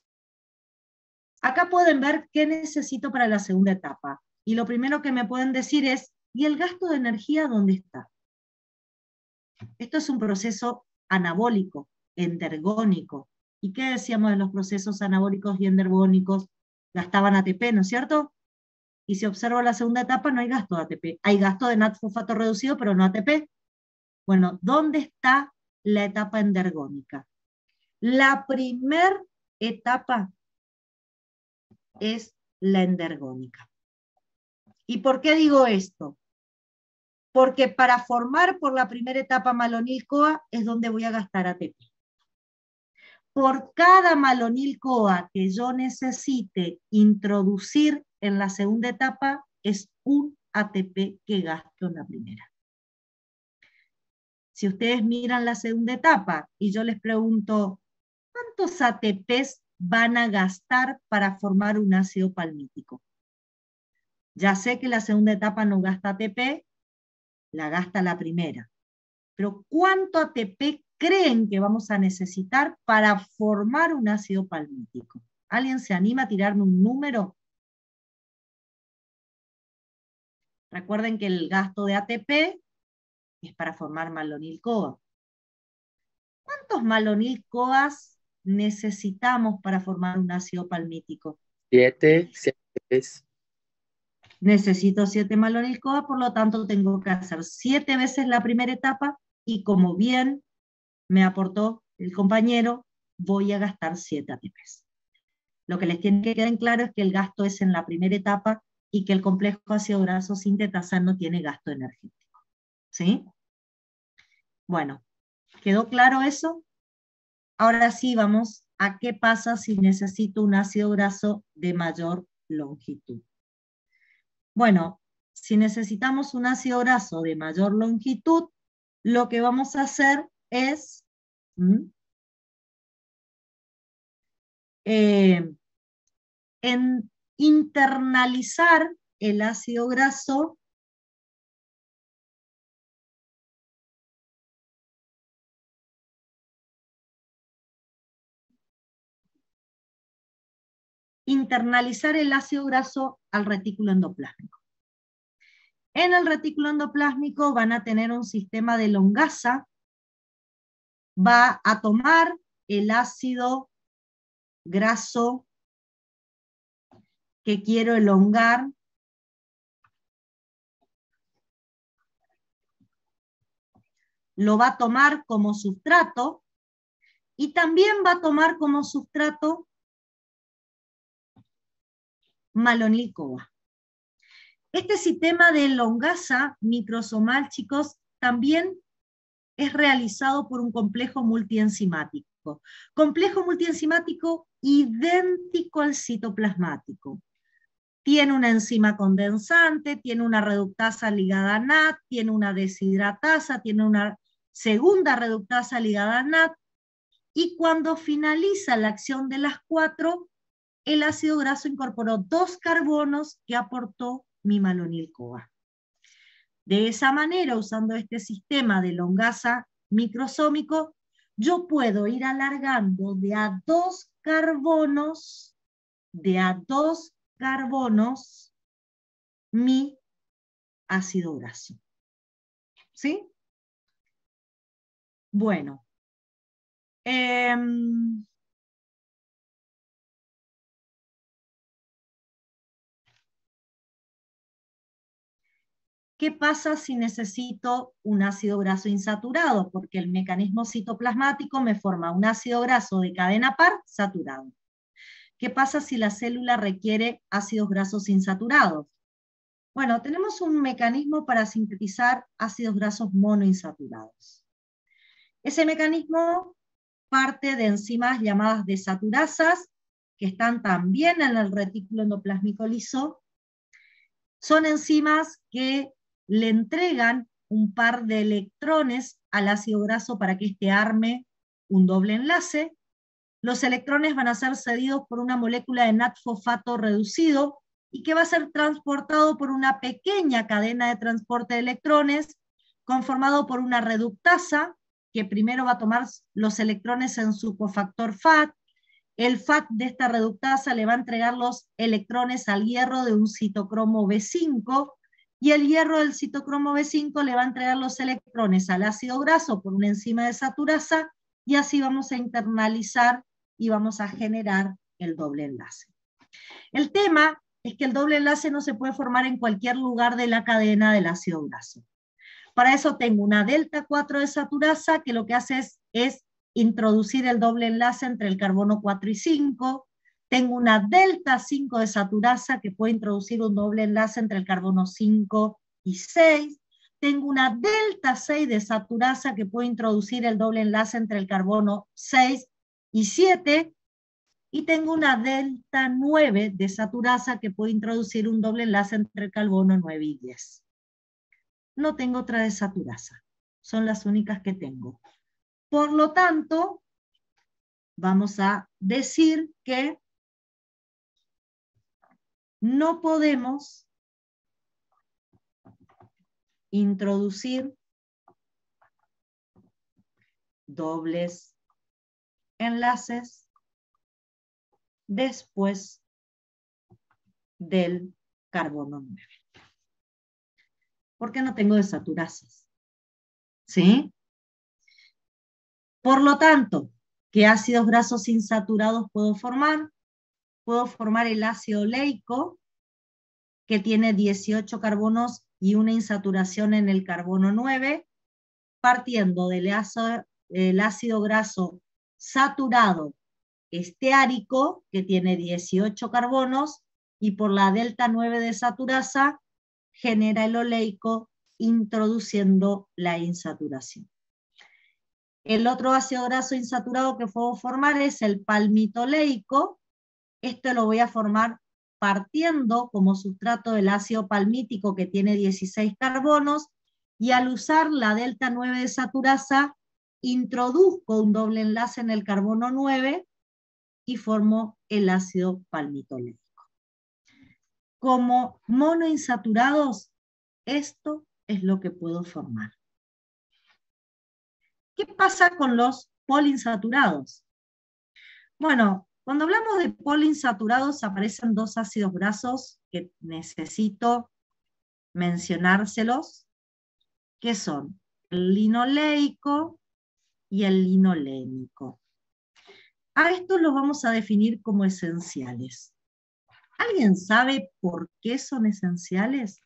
[SPEAKER 1] Acá pueden ver qué necesito para la segunda etapa. Y lo primero que me pueden decir es, ¿y el gasto de energía dónde está? Esto es un proceso anabólico, endergónico. ¿Y qué decíamos de los procesos anabólicos y endergónicos? Gastaban ATP, ¿no es cierto? Y si observo la segunda etapa, no hay gasto de ATP. Hay gasto de NAD-fosfato reducido, pero no ATP. Bueno, ¿dónde está la etapa endergónica? La primera etapa es la endergónica. ¿Y por qué digo esto? Porque para formar por la primera etapa malonil-CoA es donde voy a gastar ATP. Por cada malonil-CoA que yo necesite introducir en la segunda etapa, es un ATP que gasto en la primera. Si ustedes miran la segunda etapa y yo les pregunto, ¿cuántos ATPs van a gastar para formar un ácido palmítico? Ya sé que la segunda etapa no gasta ATP, la gasta la primera. Pero ¿cuánto ATP creen que vamos a necesitar para formar un ácido palmítico? ¿Alguien se anima a tirarme un número? Recuerden que el gasto de ATP es para formar malonil-CoA. ¿Cuántos malonil-CoAs necesitamos para formar un ácido palmítico?
[SPEAKER 2] 7, 6.
[SPEAKER 1] Necesito 7 malonil-CoA, por lo tanto tengo que hacer 7 veces la primera etapa, y como bien me aportó el compañero, voy a gastar 7 ATPs. Lo que les tiene que quedar en claro es que el gasto es en la primera etapa y que el complejo ácido graso sintetasa no tiene gasto energético. ¿Sí? Bueno, ¿quedó claro eso? Ahora sí vamos a qué pasa si necesito un ácido graso de mayor longitud. Bueno, si necesitamos un ácido graso de mayor longitud, lo que vamos a hacer es internalizar el ácido graso al retículo endoplásmico. En el retículo endoplásmico van a tener un sistema de Longasa, va a tomar el ácido graso que quiero elongar, lo va a tomar como sustrato y también va a tomar como sustrato malonil-CoA. Este sistema de Longasa microsomal, chicos, también es realizado por un complejo multienzimático. Complejo multienzimático idéntico al citoplasmático. Tiene una enzima condensante, tiene una reductasa ligada a NAT, tiene una deshidratasa, tiene una segunda reductasa ligada a NAT, y cuando finaliza la acción de las 4, el ácido graso incorporó 2 carbonos que aportó mi malonil-CoA. De esa manera, usando este sistema de Longasa microsómico, yo puedo ir alargando de a 2 carbonos, mi ácido graso. ¿Sí? Bueno. ¿Qué pasa si necesito un ácido graso insaturado? Porque el mecanismo citoplasmático me forma un ácido graso de cadena par saturado. ¿Qué pasa si la célula requiere ácidos grasos insaturados? Bueno, tenemos un mecanismo para sintetizar ácidos grasos monoinsaturados. Ese mecanismo parte de enzimas llamadas desaturasas, que están también en el retículo endoplásmico liso. Son enzimas que le entregan un par de electrones al ácido graso para que éste arme un doble enlace. Los electrones van a ser cedidos por una molécula de NAT-fosfato reducido y que va a ser transportado por una pequeña cadena de transporte de electrones conformado por una reductasa que primero va a tomar los electrones en su cofactor FAT. El FAT de esta reductasa le va a entregar los electrones al hierro de un citocromo B5 y el hierro del citocromo B5 le va a entregar los electrones al ácido graso por una enzima desaturasa y así vamos a internalizar y vamos a generar el doble enlace. El tema es que el doble enlace no se puede formar en cualquier lugar de la cadena del ácido graso. Para eso tengo una delta 4 desaturasa que lo que hace es introducir el doble enlace entre el carbono 4 y 5. Tengo una delta 5 desaturasa que puede introducir un doble enlace entre el carbono 5 y 6. Tengo una delta 6 desaturasa que puede introducir el doble enlace entre el carbono 6 y 7. Y tengo una delta 9 desaturasa que puede introducir un doble enlace entre el carbono 9 y 10. No tengo otra desaturasa. Son las únicas que tengo. Por lo tanto, vamos a decir que no podemos introducir dobles enlaces después del carbono 9. Porque no tengo desaturasas. ¿Sí? Por lo tanto, ¿qué ácidos grasos insaturados puedo formar? Puedo formar el ácido oleico, que tiene 18 carbonos y una insaturación en el carbono 9, partiendo del ácido graso saturado esteárico, que tiene 18 carbonos, y por la delta 9 desaturasa genera el oleico introduciendo la insaturación. El otro ácido graso insaturado que puedo formar es el palmitoleico. Esto lo voy a formar partiendo como sustrato del ácido palmítico que tiene 16 carbonos, y al usar la delta 9 desaturasa introduzco un doble enlace en el carbono 9 y formo el ácido palmitoleico. Como monoinsaturados, esto es lo que puedo formar. ¿Qué pasa con los poliinsaturados? Bueno, cuando hablamos de poliinsaturados aparecen dos ácidos grasos que necesito mencionárselos, que son el linoleico y el linolénico. A estos los vamos a definir como esenciales. ¿Alguien sabe por qué son esenciales?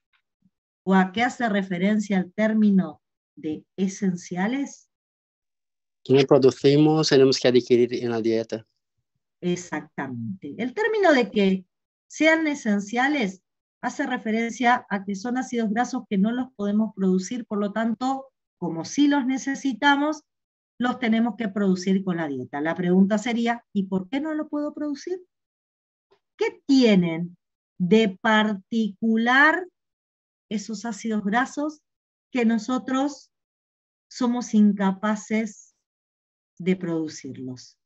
[SPEAKER 1] ¿O a qué hace referencia el término de esenciales?
[SPEAKER 2] Que no producimos, tenemos que adquirir en la dieta.
[SPEAKER 1] Exactamente. El término de que sean esenciales hace referencia a que son ácidos grasos que no los podemos producir, por lo tanto, como sí los necesitamos, los tenemos que producir con la dieta. La pregunta sería, ¿y por qué no lo puedo producir? ¿Qué tienen de particular esos ácidos grasos que nosotros somos incapaces de producirlos?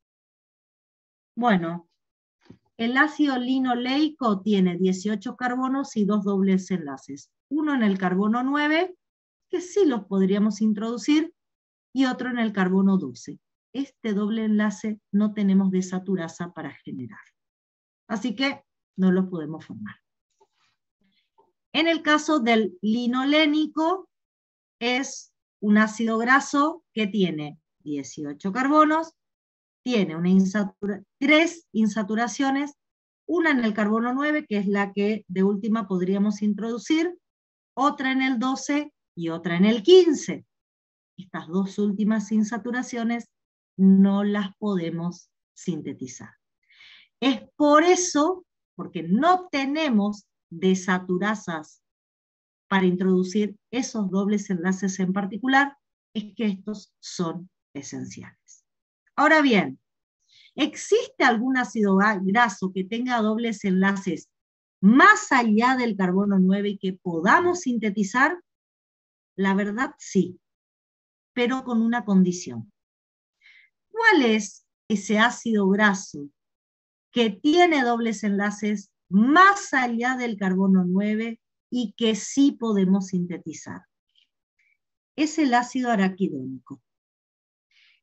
[SPEAKER 1] Bueno, el ácido linoleico tiene 18 carbonos y 2 dobles enlaces. Uno en el carbono 9, que sí los podríamos introducir, y otro en el carbono 12. Este doble enlace no tenemos desaturasa para generar. Así que no los podemos formar. En el caso del linolénico, es un ácido graso que tiene 18 carbonos, tiene tres insaturaciones, una en el carbono 9, que es la que de última podríamos introducir, otra en el 12 y otra en el 15. Estas dos últimas insaturaciones no las podemos sintetizar. Es por eso, porque no tenemos desaturasas para introducir esos dobles enlaces en particular, es que estos son esenciales. Ahora bien, ¿existe algún ácido graso que tenga dobles enlaces más allá del carbono 9 y que podamos sintetizar? La verdad, sí, pero con una condición. ¿Cuál es ese ácido graso que tiene dobles enlaces más allá del carbono 9 y que sí podemos sintetizar? Es el ácido araquidónico.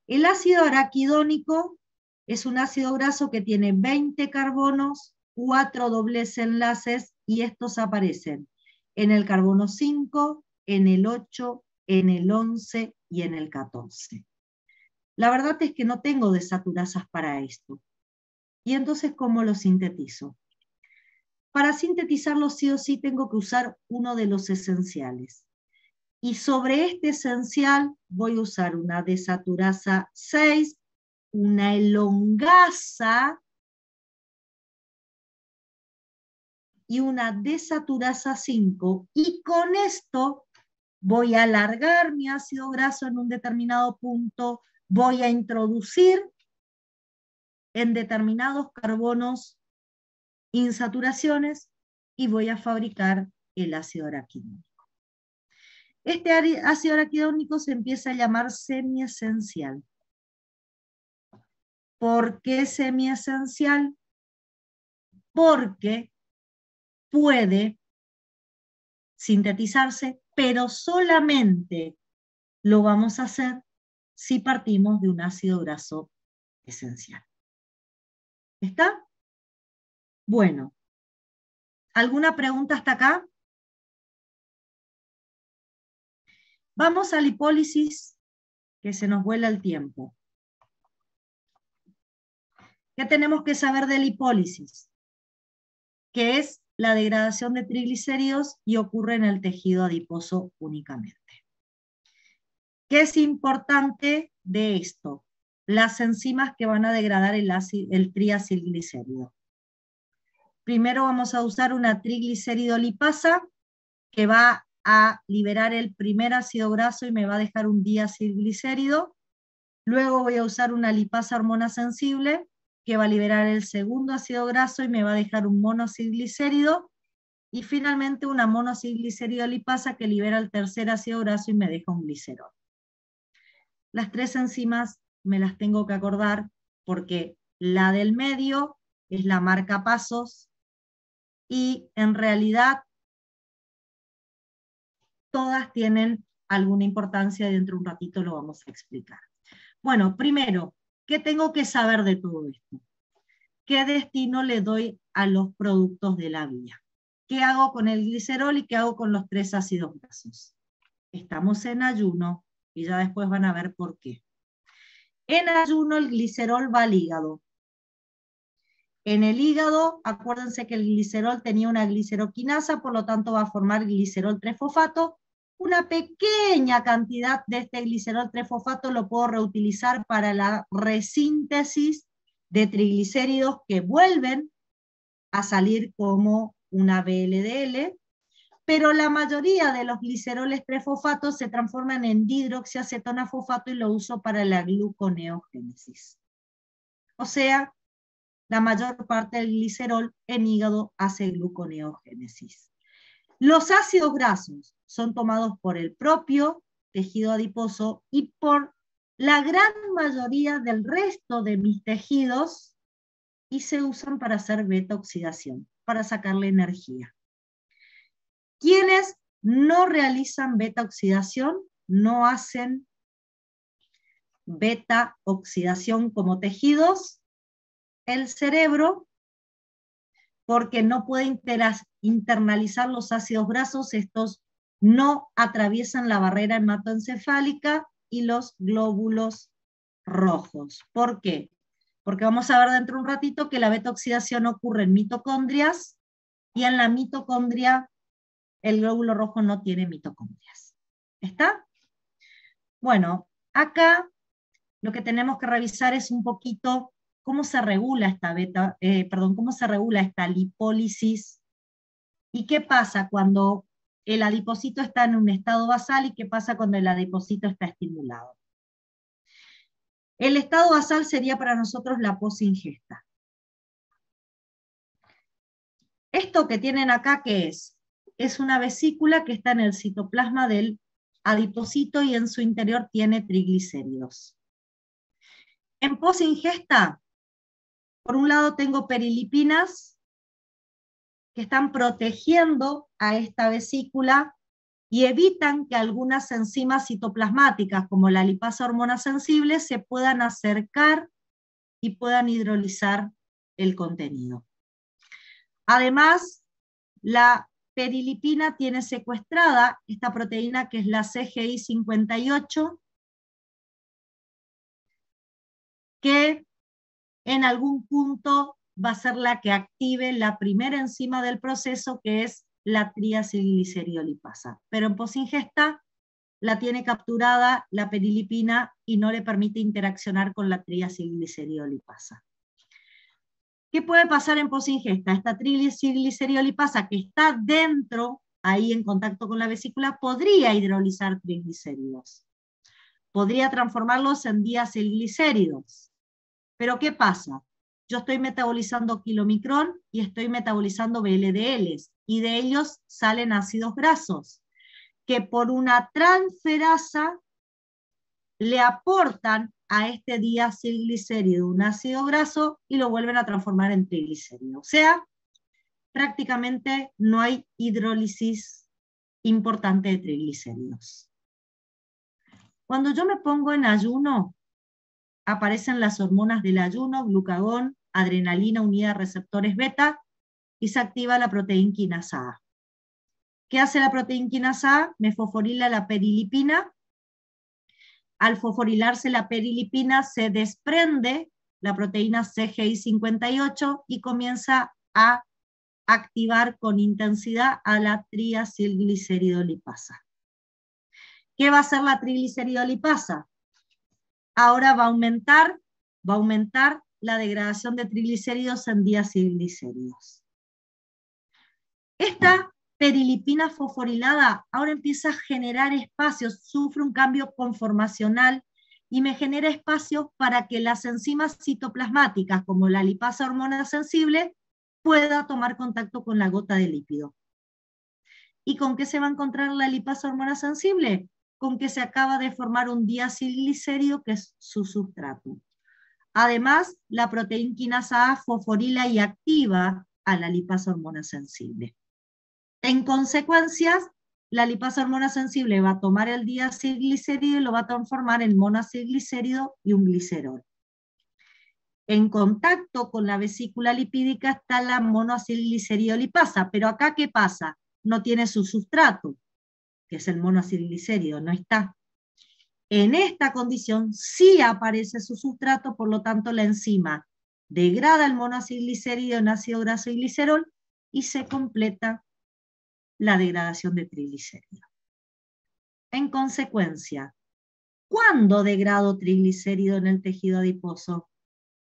[SPEAKER 1] El ácido araquidónico es un ácido graso que tiene 20 carbonos, 4 dobles enlaces, y estos aparecen en el carbono 5, en el 8, en el 11 y en el 14. La verdad es que no tengo desaturasas para esto. ¿Y entonces cómo lo sintetizo? Para sintetizarlo sí o sí tengo que usar uno de los esenciales. Y sobre este esencial voy a usar una desaturasa 6, una elongasa y una desaturasa 5. Y con esto voy a alargar mi ácido graso en un determinado punto, voy a introducir en determinados carbonos insaturaciones y voy a fabricar el ácido araquidónico. Este ácido araquidónico se empieza a llamar semiesencial. ¿Por qué semiesencial? Porque puede sintetizarse, pero solamente lo vamos a hacer si partimos de un ácido graso esencial. ¿Está? Bueno, ¿alguna pregunta hasta acá? Vamos a la lipólisis, que se nos vuela el tiempo. ¿Qué tenemos que saber de lipólisis? Que es la degradación de triglicéridos y ocurre en el tejido adiposo únicamente. ¿Qué es importante de esto? las enzimas que van a degradar el triacilglicérido. Primero vamos a usar una triglicéridolipasa que va a liberar el primer ácido graso y me va a dejar un diacilglicérido. Luego voy a usar una lipasa hormona sensible que va a liberar el segundo ácido graso y me va a dejar un monoacilglicérido. Y finalmente una monoacilgliceridolipasa que libera el tercer ácido graso y me deja un glicerol. Las tres enzimas me las tengo que acordar porque la del medio es la marcapasos y en realidad todas tienen alguna importancia y dentro de un ratito lo vamos a explicar. Bueno, primero, ¿qué tengo que saber de todo esto? ¿Qué destino le doy a los productos de la vía? ¿Qué hago con el glicerol y qué hago con los tres ácidos grasos? Estamos en ayuno y ya después van a ver por qué. En ayuno el glicerol va al hígado. En el hígado, acuérdense que el glicerol tenía una gliceroquinasa, por lo tanto va a formar glicerol 3-fosfato. Una pequeña cantidad de este glicerol 3-fosfato lo puedo reutilizar para la resíntesis de triglicéridos que vuelven a salir como una VLDL, pero la mayoría de los gliceroles 3-fosfatos se transforman en dihidroxiacetona-fosfato y lo uso para la gluconeogénesis. O sea, la mayor parte del glicerol en hígado hace gluconeogénesis. Los ácidos grasos son tomados por el propio tejido adiposo y por la gran mayoría del resto de mis tejidos y se usan para hacer beta-oxidación, para sacarle energía. Quienes no realizan beta-oxidación, no hacen beta-oxidación como tejidos, el cerebro, porque no puede internalizar los ácidos grasos, estos no atraviesan la barrera hematoencefálica y los glóbulos rojos. ¿Por qué? Porque vamos a ver dentro de un ratito que la beta-oxidación ocurre en mitocondrias y en la mitocondria el glóbulo rojo no tiene mitocondrias. ¿Está? Bueno, acá lo que tenemos que revisar es un poquito cómo se regula cómo se regula esta lipólisis y qué pasa cuando el adipocito está en un estado basal y qué pasa cuando el adipocito está estimulado. El estado basal sería para nosotros la posingesta. Esto que tienen acá, ¿qué es? Es una vesícula que está en el citoplasma del adipocito y en su interior tiene triglicéridos. En posingesta, por un lado tengo perilipinas que están protegiendo a esta vesícula y evitan que algunas enzimas citoplasmáticas, como la lipasa hormona sensible, se puedan acercar y puedan hidrolizar el contenido. Además, la perilipina tiene secuestrada esta proteína que es la CGI58, que en algún punto va a ser la que active la primera enzima del proceso, que es la triacilgliceridolipasa. Pero en posingesta la tiene capturada la perilipina y no le permite interaccionar con la triacilgliceridolipasa. ¿Qué puede pasar en posingesta? Esta triacilgliceridolipasa que está dentro, ahí en contacto con la vesícula, podría hidrolizar triglicéridos. Podría transformarlos en diacilglicéridos. Pero ¿qué pasa? Yo estoy metabolizando kilomicrón y estoy metabolizando VLDLs, y de ellos salen ácidos grasos, que por una transferasa le aportan a este diacilglicérido un ácido graso y lo vuelven a transformar en triglicérido. O sea, prácticamente no hay hidrólisis importante de triglicéridos. Cuando yo me pongo en ayuno, aparecen las hormonas del ayuno, glucagón, adrenalina unida a receptores beta, y se activa la proteína quinasa A. ¿Qué hace la proteína quinasa A? Me fosforila la perilipina. Al fosforilarse la perilipina se desprende la proteína CGI58 y comienza a activar con intensidad a la triacilgliceridolipasa. ¿Qué va a hacer la trigliceridolipasa? ahora va a aumentar la degradación de triglicéridos en diacilglicéridos. Esta perilipina fosforilada ahora empieza a generar espacios, sufre un cambio conformacional y me genera espacios para que las enzimas citoplasmáticas, como la lipasa hormona sensible, pueda tomar contacto con la gota de lípido. ¿Y con qué se va a encontrar la lipasa hormona sensible? Con que se acaba de formar un diacilglicérido que es su sustrato. Además, la proteína quinasa A fosforila y activa a la lipasa hormona sensible. En consecuencia, la lipasa hormona sensible va a tomar el diacilglicérido y lo va a transformar en monoacilglicérido y un glicerol. En contacto con la vesícula lipídica está la monoacilgliceridolipasa, pero acá ¿qué pasa? No tiene su sustrato, que es el monoacilglicérido, no está. En esta condición sí aparece su sustrato, por lo tanto la enzima degrada el monoacilglicérido en ácido graso y glicerol y se completa la degradación de triglicéridos. En consecuencia, ¿cuándo degrado triglicérido en el tejido adiposo?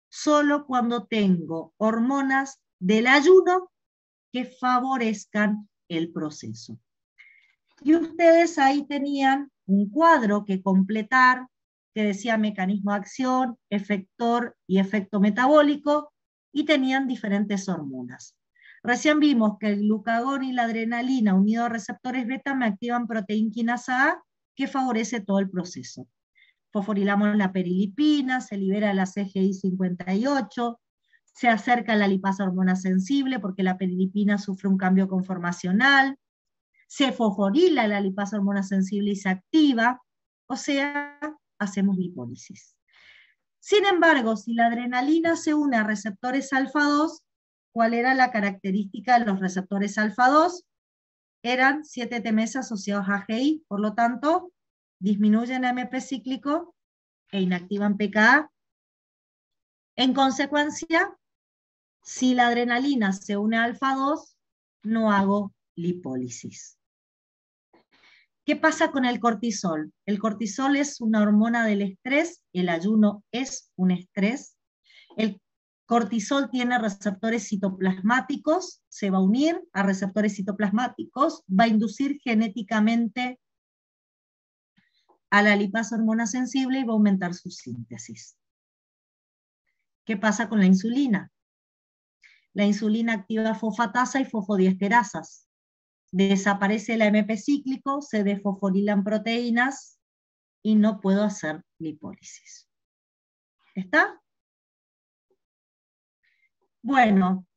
[SPEAKER 1] Solo cuando tengo hormonas del ayuno que favorezcan el proceso. Y ustedes ahí tenían un cuadro que completar, que decía mecanismo de acción, efector y efecto metabólico, y tenían diferentes hormonas. Recién vimos que el glucagón y la adrenalina unidos a receptores beta me activan proteína quinasa A, que favorece todo el proceso. Fosforilamos la perilipina, se libera la CGI 58, se acerca la lipasa hormona sensible porque la perilipina sufre un cambio conformacional, se fosforila la lipasa hormona sensible y se activa, o sea, hacemos lipólisis. Sin embargo, si la adrenalina se une a receptores alfa-2, ¿cuál era la característica de los receptores alfa-2? Eran 7-TMS asociados a GI, por lo tanto, disminuyen AMP cíclico e inactivan pKa. En consecuencia, si la adrenalina se une a alfa-2, no hago lipólisis. ¿Qué pasa con el cortisol? El cortisol es una hormona del estrés, el ayuno es un estrés. El cortisol tiene receptores citoplasmáticos, se va a unir a receptores citoplasmáticos, va a inducir genéticamente a la lipasa hormona sensible y va a aumentar su síntesis. ¿Qué pasa con la insulina? La insulina activa fosfatasa y fosfodiesterasas. Desaparece el AMP cíclico, se desfosforilan proteínas y no puedo hacer lipólisis. ¿Está? Bueno,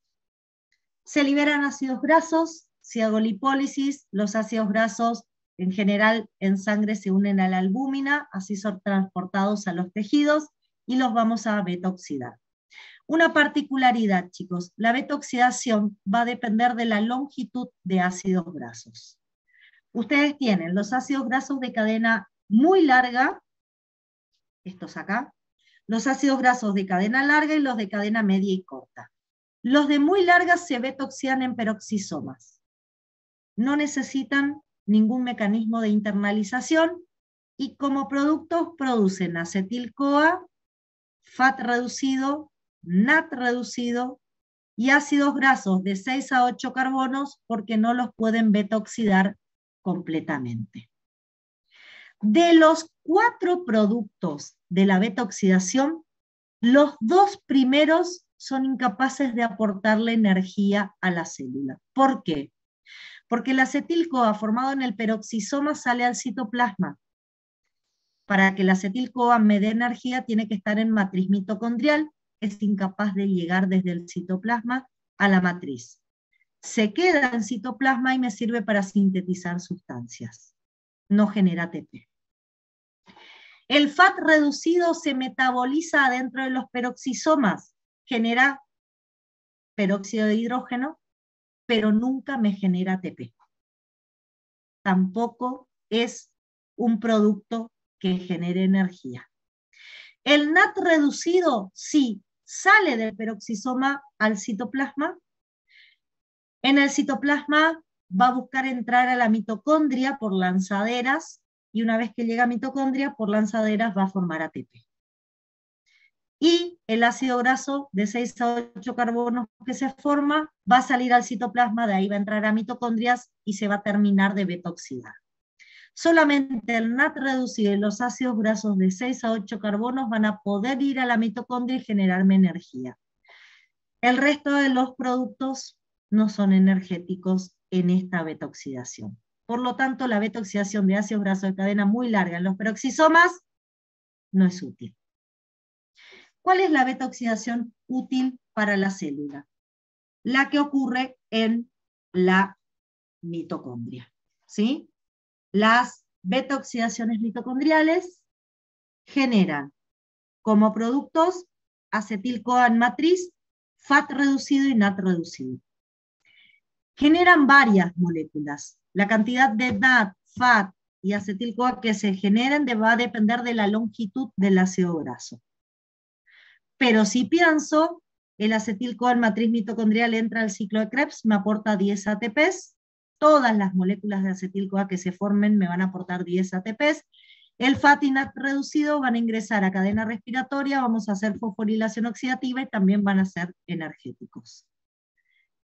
[SPEAKER 1] se liberan ácidos grasos. Si hago lipólisis, los ácidos grasos en general en sangre se unen a la albúmina, así son transportados a los tejidos y los vamos a beta-oxidar. Una particularidad, chicos, la beta-oxidación va a depender de la longitud de ácidos grasos. Ustedes tienen los ácidos grasos de cadena muy larga, estos acá, los ácidos grasos de cadena larga y los de cadena media y corta. Los de muy larga se beta-oxidan en peroxisomas. No necesitan ningún mecanismo de internalización y como productos producen acetil-CoA, FAT reducido, NAT reducido y ácidos grasos de 6 a 8 carbonos porque no los pueden beta-oxidar completamente. De los 4 productos de la beta-oxidación, los 2 primeros son incapaces de aportarle energía a la célula. ¿Por qué? Porque el acetil-CoA formado en el peroxisoma sale al citoplasma. Para que el acetil-CoA me dé energía tiene que estar en matriz mitocondrial, es incapaz de llegar desde el citoplasma a la matriz. Se queda en citoplasma y me sirve para sintetizar sustancias. No genera ATP. El FAT reducido se metaboliza adentro de los peroxisomas, genera peróxido de hidrógeno, pero nunca me genera ATP. Tampoco es un producto que genere energía. El NAT reducido, sí, sale del peroxisoma al citoplasma. En el citoplasma va a buscar entrar a la mitocondria por lanzaderas, y una vez que llega a mitocondria, por lanzaderas va a formar ATP. y el ácido graso de 6 a 8 carbonos que se forma va a salir al citoplasma, de ahí va a entrar a mitocondrias y se va a terminar de beta-oxidar. Solamente el NAT reducido y los ácidos grasos de 6 a 8 carbonos van a poder ir a la mitocondria y generarme energía. El resto de los productos no son energéticos en esta beta-oxidación. Por lo tanto, la beta-oxidación de ácidos grasos de cadena muy larga en los peroxisomas no es útil. ¿Cuál es la beta-oxidación útil para la célula? La que ocurre en la mitocondria, ¿sí? Las beta-oxidaciones mitocondriales generan como productos acetil-CoA en matriz, FAT reducido y NAT reducido. Generan varias moléculas. La cantidad de NAT, FAT y acetil-CoA que se generen va a depender de la longitud del ácido graso. Pero si pienso, el acetil-CoA en matriz mitocondrial entra al ciclo de Krebs, me aporta 10 ATPs, todas las moléculas de acetil-CoA que se formen me van a aportar 10 ATPs, el FAT y NAT reducido van a ingresar a cadena respiratoria, vamos a hacer fosforilación oxidativa y también van a ser energéticos.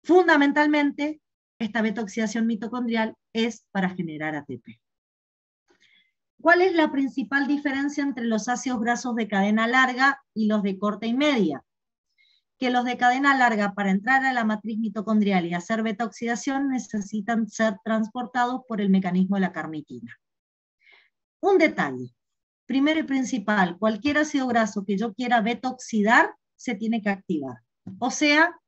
[SPEAKER 1] Fundamentalmente, esta beta-oxidación mitocondrial es para generar ATP. ¿Cuál es la principal diferencia entre los ácidos grasos de cadena larga y los de corta y media? Que los de cadena larga, para entrar a la matriz mitocondrial y hacer beta-oxidación, necesitan ser transportados por el mecanismo de la carnitina. Un detalle, primero y principal, cualquier ácido graso que yo quiera beta-oxidar, se tiene que activar. O sea,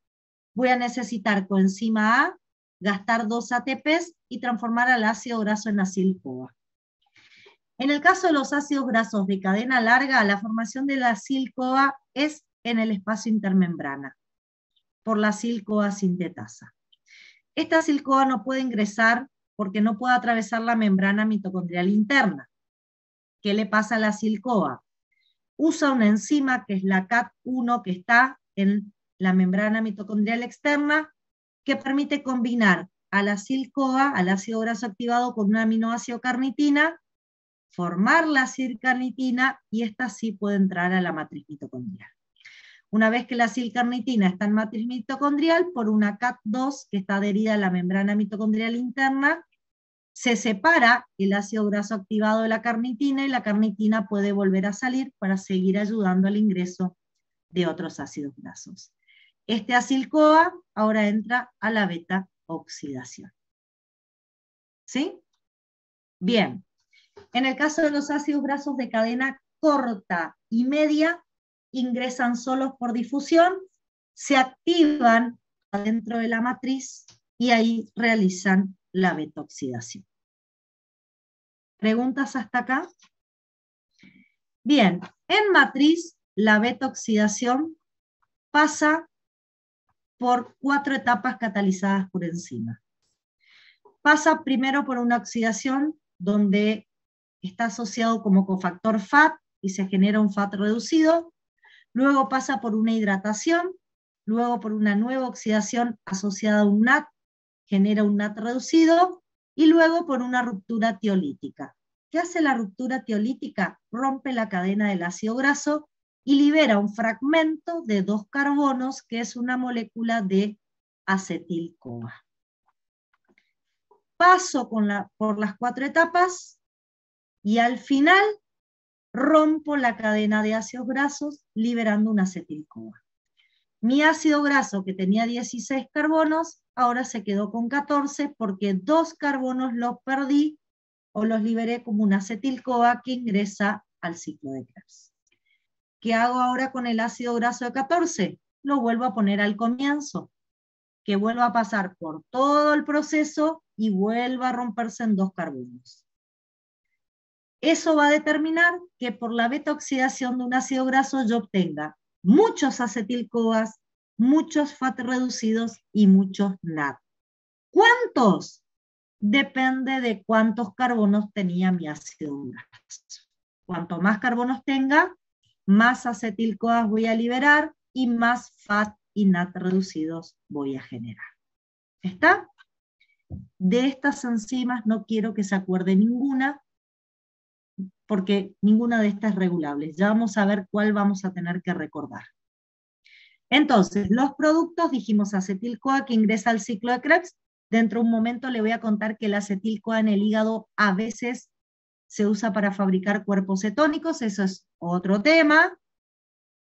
[SPEAKER 1] voy a necesitar coenzima A, gastar 2 ATPs y transformar al ácido graso en acil-CoA. En el caso de los ácidos grasos de cadena larga, la formación de la acil-CoA es en el espacio intermembrana, por la acil-CoA sintetasa. Esta acil-CoA no puede ingresar porque no puede atravesar la membrana mitocondrial interna. ¿Qué le pasa a la acil-CoA? Usa una enzima que es la CAT1 que está en la membrana mitocondrial externa, que permite combinar a la acil-CoA, al ácido graso activado, con un aminoácido carnitina, formar la acil-carnitina y esta sí puede entrar a la matriz mitocondrial. Una vez que la acil-carnitina está en matriz mitocondrial, por una CAT2 que está adherida a la membrana mitocondrial interna, se separa el ácido graso activado de la carnitina y la carnitina puede volver a salir para seguir ayudando al ingreso de otros ácidos grasos. Este acil-CoA ahora entra a la beta-oxidación. ¿Sí? Bien. En el caso de los ácidos grasos de cadena corta y media, ingresan solos por difusión, se activan adentro de la matriz y ahí realizan la beta-oxidación. ¿Preguntas hasta acá? Bien, en matriz la beta-oxidación pasa por 4 etapas catalizadas por enzima. Pasa primero por una oxidación donde está asociado como cofactor FAT y se genera un FAT reducido, luego pasa por una hidratación, luego por una nueva oxidación asociada a un NAT, genera un NAT reducido, y luego por una ruptura tiolítica. ¿Qué hace la ruptura tiolítica? Rompe la cadena del ácido graso y libera un fragmento de 2 carbonos, que es una molécula de acetil-CoA. Paso por las 4 etapas, y al final rompo la cadena de ácidos grasos liberando un acetil-CoA. Mi ácido graso, que tenía 16 carbonos, ahora se quedó con 14 porque 2 carbonos los perdí o los liberé como un acetil-CoA que ingresa al ciclo de Krebs. ¿Qué hago ahora con el ácido graso de 14? Lo vuelvo a poner al comienzo, que vuelva a pasar por todo el proceso y vuelva a romperse en 2 carbonos. Eso va a determinar que por la beta-oxidación de un ácido graso yo obtenga muchos acetil-CoAs, muchos FAT reducidos y muchos NAT. ¿Cuántos? Depende de cuántos carbonos tenía mi ácido graso. Cuanto más carbonos tenga, más acetil-CoAs voy a liberar y más FAT y NAT reducidos voy a generar. ¿Está? De estas enzimas no quiero que se acuerde ninguna, porque ninguna de estas es regulable. Ya vamos a ver cuál vamos a tener que recordar. Entonces, los productos, dijimos acetil-CoA que ingresa al ciclo de Krebs. Dentro de un momento le voy a contar que el acetil-CoA en el hígado a veces se usa para fabricar cuerpos cetónicos, eso es otro tema.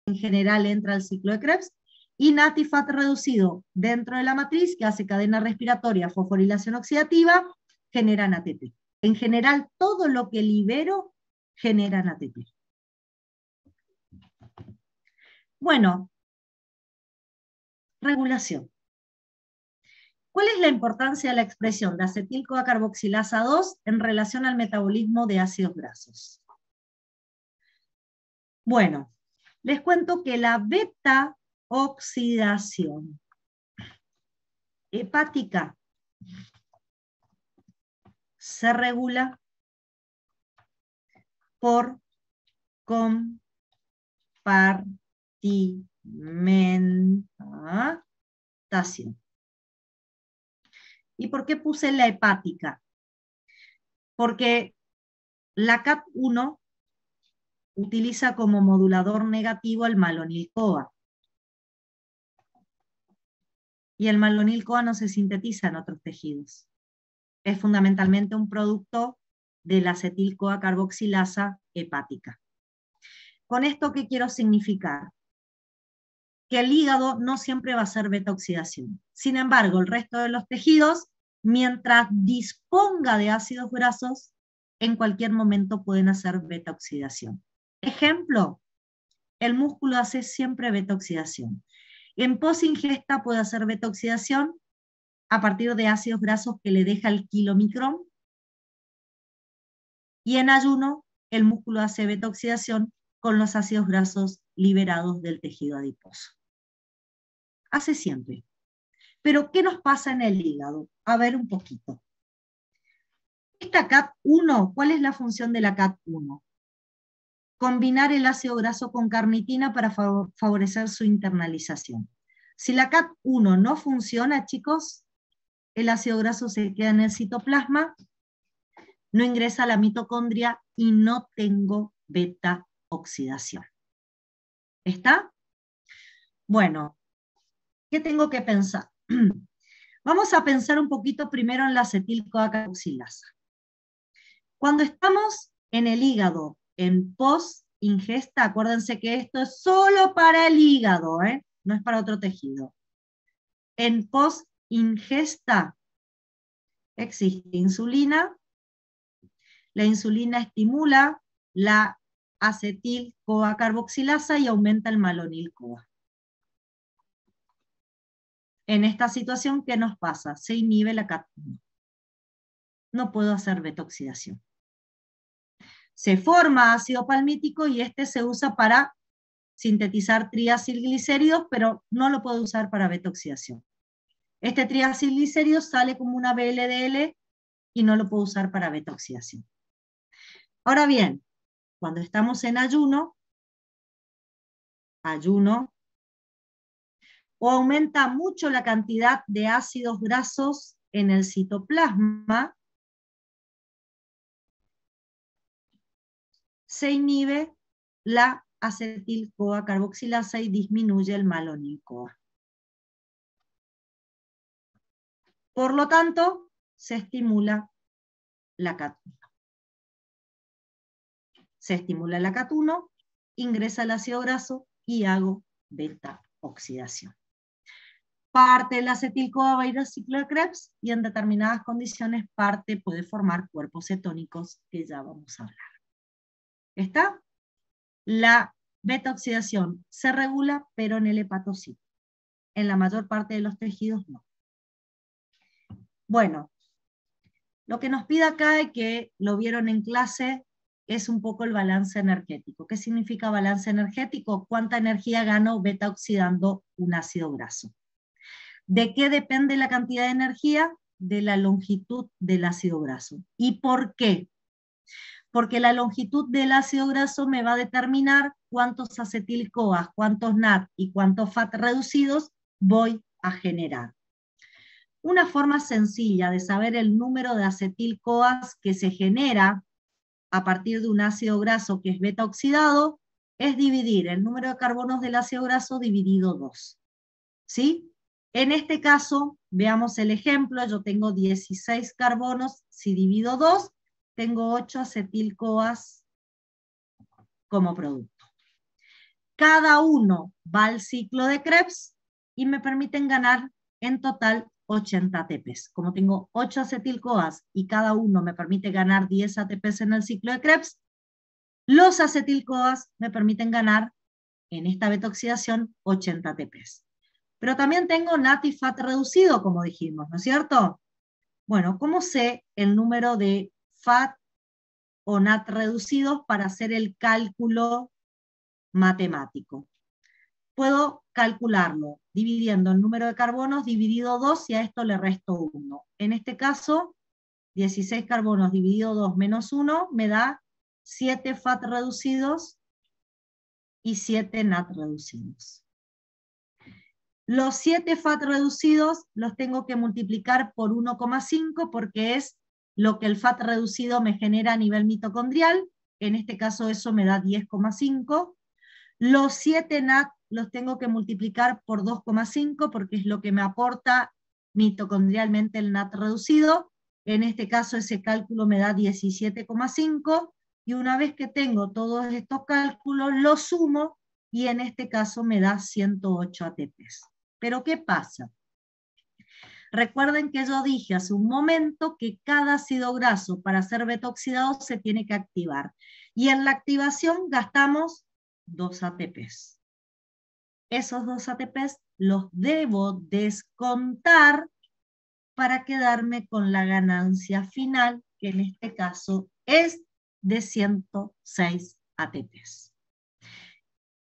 [SPEAKER 1] En general entra al ciclo de Krebs. Y NATIFAT reducido dentro de la matriz, que hace cadena respiratoria, fosforilación oxidativa, generan ATP. En general, todo lo que libero generan ATP. Bueno, regulación. ¿Cuál es la importancia de la expresión de acetil-CoA carboxilasa 2 en relación al metabolismo de ácidos grasos? Bueno, les cuento que la beta oxidación hepática se regula por compartimentación. ¿Y por qué puse la hepática? Porque la CAP1 utiliza como modulador negativo el malonil-CoA. Y el malonil-CoA no se sintetiza en otros tejidos. Es fundamentalmente un producto de la acetil-CoA carboxilasa hepática. ¿Con esto qué quiero significar? Que el hígado no siempre va a ser beta-oxidación. Sin embargo, el resto de los tejidos, mientras disponga de ácidos grasos, en cualquier momento pueden hacer beta-oxidación. Ejemplo, el músculo hace siempre beta-oxidación. En posingesta puede hacer beta-oxidación a partir de ácidos grasos que le deja el kilomicrón, y en ayuno el músculo hace beta-oxidación con los ácidos grasos liberados del tejido adiposo. Hace siempre. Pero, ¿qué nos pasa en el hígado? A ver un poquito. Esta CAT1, ¿cuál es la función de la CAT1? Combinar el ácido graso con carnitina para favorecer su internalización. Si la CAT1 no funciona, chicos, el ácido graso se queda en el citoplasma, no ingresa a la mitocondria y no tengo beta-oxidación. ¿Está? Bueno, ¿qué tengo que pensar? Vamos a pensar un poquito primero en la acetil-CoA carboxilasa. Cuando estamos en el hígado, en post-ingesta, acuérdense que esto es solo para el hígado, no es para otro tejido. En post-ingesta existe insulina. La insulina estimula la acetil-CoA carboxilasa y aumenta el malonil-CoA. En esta situación, ¿qué nos pasa? Se inhibe la CAT1. No puedo hacer beta-oxidación. Se forma ácido palmítico y este se usa para sintetizar triacilglicéridos, pero no lo puedo usar para beta-oxidación. Este triacilglicérido sale como una VLDL y no lo puedo usar para beta-oxidación. Ahora bien, cuando estamos en ayuno, o aumenta mucho la cantidad de ácidos grasos en el citoplasma, se inhibe la acetil-CoA carboxilasa y disminuye el malonil-CoA. Por lo tanto, se estimula la CAT1. Se estimula la CAT1, ingresa el ácido graso y hago beta-oxidación. Parte del acetil-CoA va a ir al ciclo de Krebs y en determinadas condiciones parte puede formar cuerpos cetónicos que ya vamos a hablar. ¿Está? La beta-oxidación se regula, pero en el hepatocito. En la mayor parte de los tejidos no. Bueno, lo que nos pide acá y que lo vieron en clase es un poco el balance energético. ¿Qué significa balance energético? ¿Cuánta energía gano beta oxidando un ácido graso? ¿De qué depende la cantidad de energía? De la longitud del ácido graso. ¿Y por qué? Porque la longitud del ácido graso me va a determinar cuántos acetil-CoA, cuántos NAT y cuántos FAT reducidos voy a generar. Una forma sencilla de saber el número de acetil-CoAs que se genera a partir de un ácido graso que es beta oxidado, es dividir el número de carbonos del ácido graso dividido 2. ¿Sí? En este caso, veamos el ejemplo, yo tengo 16 carbonos, si divido 2, tengo 8 acetil-CoAs como producto. Cada uno va al ciclo de Krebs y me permiten ganar en total 80 ATPs. Como tengo 8 acetil-CoAs y cada uno me permite ganar 10 ATPs en el ciclo de Krebs, los acetil-CoAs me permiten ganar en esta beta-oxidación 80 ATPs. Pero también tengo NAT y FAT reducido, como dijimos, ¿no es cierto? Bueno, ¿cómo sé el número de FAT o NAT reducidos para hacer el cálculo matemático? Puedo calcularlo dividiendo el número de carbonos dividido 2 y a esto le resto 1. En este caso, 16 carbonos dividido 2 menos 1 me da 7 FAT reducidos y 7 NAT reducidos. Los 7 FAT reducidos los tengo que multiplicar por 1,5 porque es lo que el FAT reducido me genera a nivel mitocondrial. En este caso eso me da 10,5. Los 7 NAT los tengo que multiplicar por 2,5 porque es lo que me aporta mitocondrialmente el NAT reducido. En este caso ese cálculo me da 17,5 y una vez que tengo todos estos cálculos los sumo y en este caso me da 108 ATPs. Pero ¿qué pasa? Recuerden que yo dije hace un momento que cada ácido graso para ser beta oxidado se tiene que activar. Y en la activación gastamos 2 ATPs. Esos 2 ATPs los debo descontar para quedarme con la ganancia final, que en este caso es de 106 ATPs.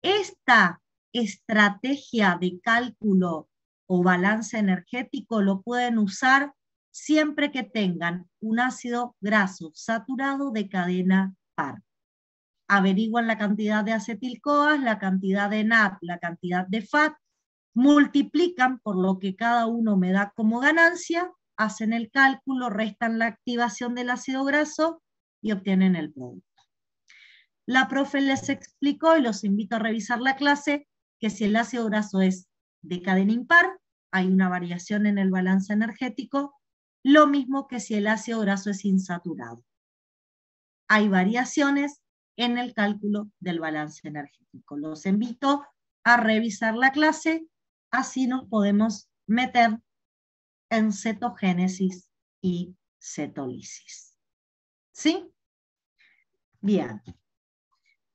[SPEAKER 1] Esta estrategia de cálculo o balance energético lo pueden usar siempre que tengan un ácido graso saturado de cadena par. Averiguan la cantidad de acetil-CoAs, la cantidad de NAT, la cantidad de FAT, multiplican por lo que cada uno me da como ganancia, hacen el cálculo, restan la activación del ácido graso y obtienen el producto. La profe les explicó, y los invito a revisar la clase, que si el ácido graso es de cadena impar, hay una variación en el balance energético, lo mismo que si el ácido graso es insaturado. Hay variaciones en el cálculo del balance energético. Los invito a revisar la clase, así nos podemos meter en cetogénesis y cetólisis. ¿Sí? Bien.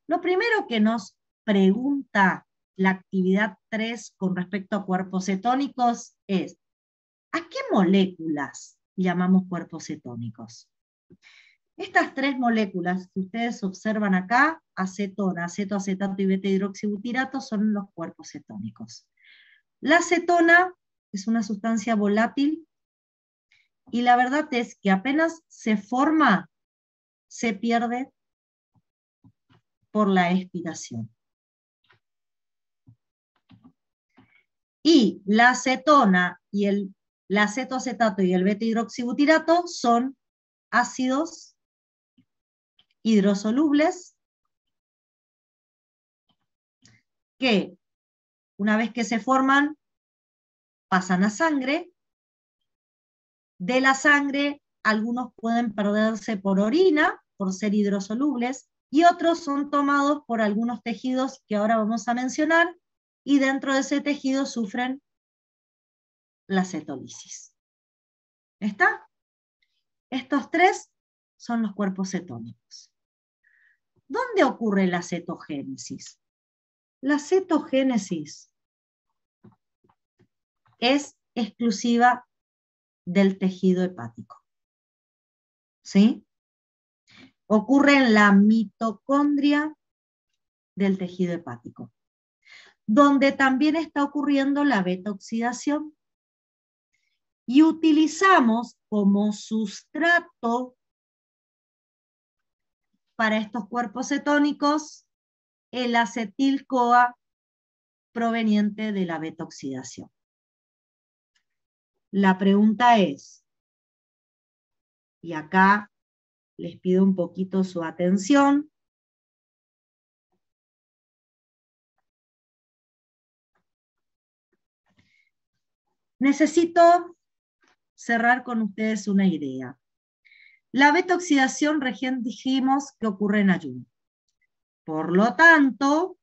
[SPEAKER 1] Lo primero que nos pregunta la actividad 3 con respecto a cuerpos cetónicos es, ¿a qué moléculas llamamos cuerpos cetónicos? Estas 3 moléculas que ustedes observan acá, acetona, acetoacetato y beta-hidroxibutirato, son los cuerpos cetónicos. La acetona es una sustancia volátil y la verdad es que apenas se forma, se pierde por la expiración. Y la acetona y el acetoacetato y el beta-hidroxibutirato son ácidos hidrosolubles que una vez que se forman pasan a sangre. De la sangre algunos pueden perderse por orina por ser hidrosolubles y otros son tomados por algunos tejidos que ahora vamos a mencionar y dentro de ese tejido sufren la cetólisis. ¿Está? Estos 3 son los cuerpos cetónicos. ¿Dónde ocurre la cetogénesis? La cetogénesis es exclusiva del tejido hepático. ¿Sí? Ocurre en la mitocondria del tejido hepático, donde también está ocurriendo la beta-oxidación. Y utilizamos como sustrato para estos cuerpos cetónicos el acetil-CoA proveniente de la beta-oxidación. La pregunta es, y acá les pido un poquito su atención. Necesito cerrar con ustedes una idea. La beta-oxidación recién dijimos que ocurre en ayuno. Por lo tanto,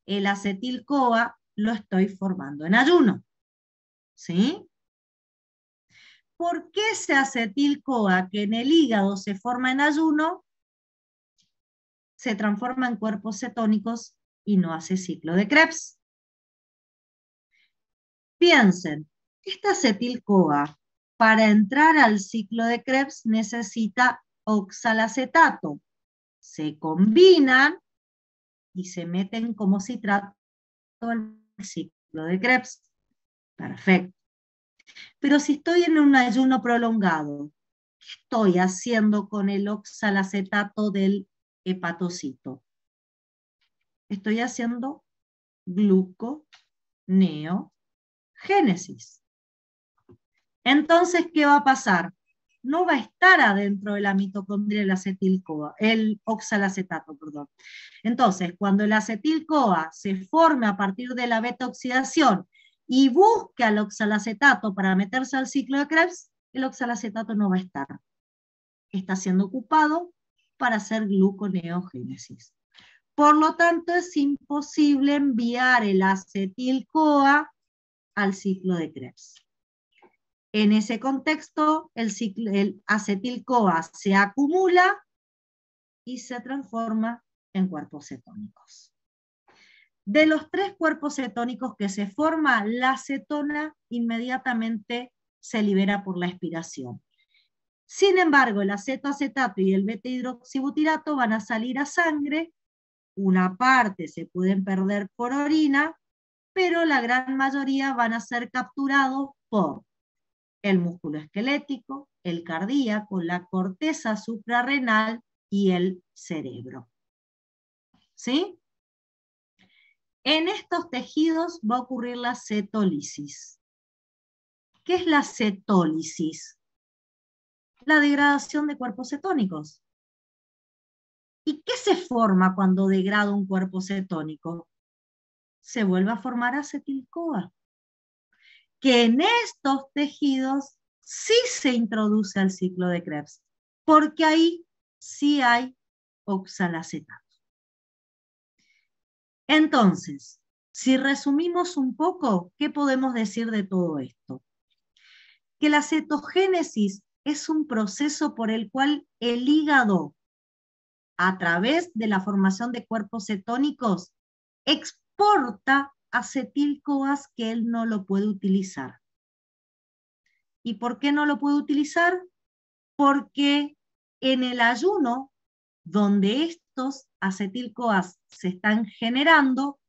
[SPEAKER 1] el acetil-CoA lo estoy formando en ayuno. ¿Sí? ¿Por qué ese acetil-CoA que en el hígado se forma en ayuno se transforma en cuerpos cetónicos y no hace ciclo de Krebs? Piensen, este acetil-CoA para entrar al ciclo de Krebs necesita oxalacetato. Se combinan y se meten como citrato al ciclo de Krebs. Perfecto. Pero si estoy en un ayuno prolongado, ¿qué estoy haciendo con el oxalacetato del hepatocito? Estoy haciendo gluconeogénesis. Entonces, ¿qué va a pasar? No va a estar adentro de la mitocondria el acetil-CoA, el oxalacetato, perdón. Entonces, cuando el acetil-CoA se forme a partir de la beta-oxidación y busque al oxalacetato para meterse al ciclo de Krebs, el oxalacetato no va a estar. Está siendo ocupado para hacer gluconeogénesis. Por lo tanto, es imposible enviar el acetil-CoA al ciclo de Krebs. En ese contexto, el acetil-CoA se acumula y se transforma en cuerpos cetónicos. De los 3 cuerpos cetónicos que se forma, la acetona inmediatamente se libera por la expiración. Sin embargo, el acetoacetato y el beta-hidroxibutirato van a salir a sangre, una parte se pueden perder por orina, pero la gran mayoría van a ser capturados por el músculo esquelético, el cardíaco, la corteza suprarrenal y el cerebro. ¿Sí? En estos tejidos va a ocurrir la cetólisis. ¿Qué es la cetólisis? La degradación de cuerpos cetónicos. ¿Y qué se forma cuando degrada un cuerpo cetónico? Se vuelve a formar acetil-CoA, que en estos tejidos sí se introduce al ciclo de Krebs, porque ahí sí hay oxalacetato. Entonces, si resumimos un poco, ¿qué podemos decir de todo esto? Que la cetogénesis es un proceso por el cual el hígado, a través de la formación de cuerpos cetónicos, exporta acetil-CoA que él no lo puede utilizar. ¿Y por qué no lo puede utilizar? Porque en el ayuno, donde estos acetil-CoA se están generando,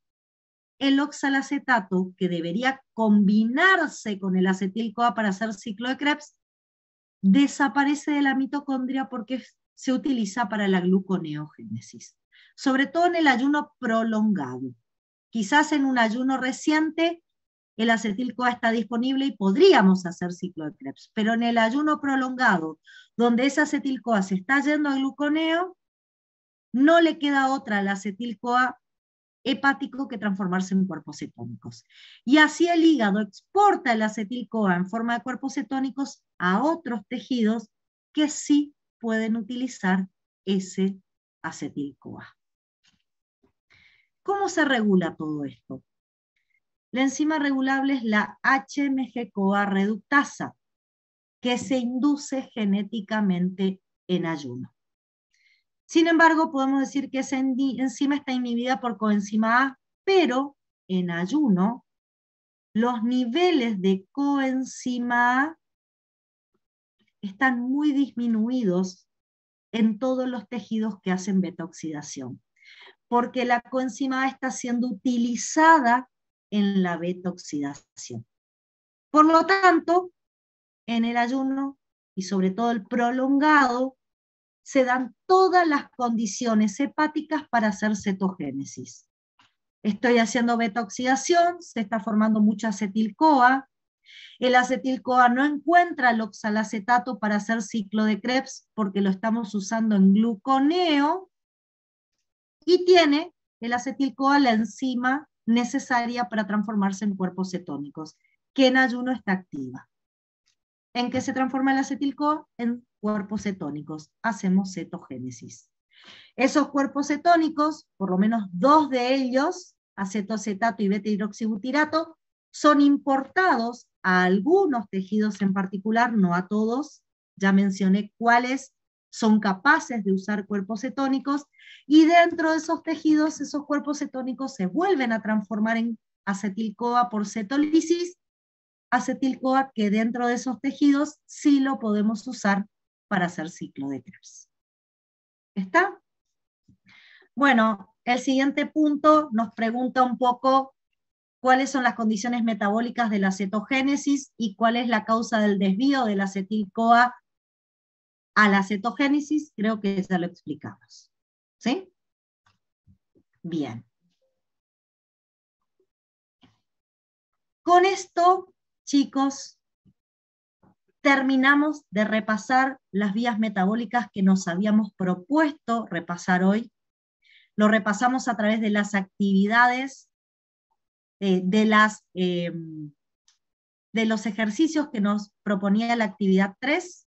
[SPEAKER 1] el oxalacetato, que debería combinarse con el acetil-CoA para hacer ciclo de Krebs, desaparece de la mitocondria porque se utiliza para la gluconeogénesis, sobre todo en el ayuno prolongado. Quizás en un ayuno reciente el acetil-CoA está disponible y podríamos hacer ciclo de Krebs, pero en el ayuno prolongado, donde ese acetil-CoA se está yendo a gluconeo, no le queda otra al acetil-CoA hepático que transformarse en cuerpos cetónicos. Y así el hígado exporta el acetil-CoA en forma de cuerpos cetónicos a otros tejidos que sí pueden utilizar ese acetil-CoA. ¿Cómo se regula todo esto? La enzima regulable es la HMG-CoA reductasa, que se induce genéticamente en ayuno. Sin embargo, podemos decir que esa enzima está inhibida por coenzima A, pero en ayuno los niveles de coenzima A están muy disminuidos en todos los tejidos que hacen beta-oxidación, porque la coenzima A está siendo utilizada en la beta-oxidación. Por lo tanto, en el ayuno, y sobre todo el prolongado, se dan todas las condiciones hepáticas para hacer cetogénesis. Estoy haciendo beta-oxidación, se está formando mucha acetil-CoA, El acetil-CoA no encuentra el oxalacetato para hacer ciclo de Krebs porque lo estamos usando en gluconeo, y tiene el acetil-CoA la enzima necesaria para transformarse en cuerpos cetónicos, que en ayuno está activa. ¿En qué se transforma el acetil-CoA? En cuerpos cetónicos. Hacemos cetogénesis. Esos cuerpos cetónicos, por lo menos 2 de ellos, acetoacetato y beta-hidroxibutirato, son importados a algunos tejidos en particular, no a todos. Ya mencioné cuáles son capaces de usar cuerpos cetónicos, y dentro de esos tejidos, esos cuerpos cetónicos se vuelven a transformar en acetil-CoA por cetólisis, acetil-CoA que dentro de esos tejidos sí lo podemos usar para hacer ciclo de Krebs. ¿Está? Bueno, el siguiente punto nos pregunta un poco cuáles son las condiciones metabólicas de la cetogénesis y cuál es la causa del desvío del acetil-CoA a la cetogénesis. Creo que ya lo explicamos. ¿Sí? Bien. Con esto, chicos, terminamos de repasar las vías metabólicas que nos habíamos propuesto repasar hoy. Lo repasamos a través de las actividades, de los ejercicios que nos proponía la actividad 3.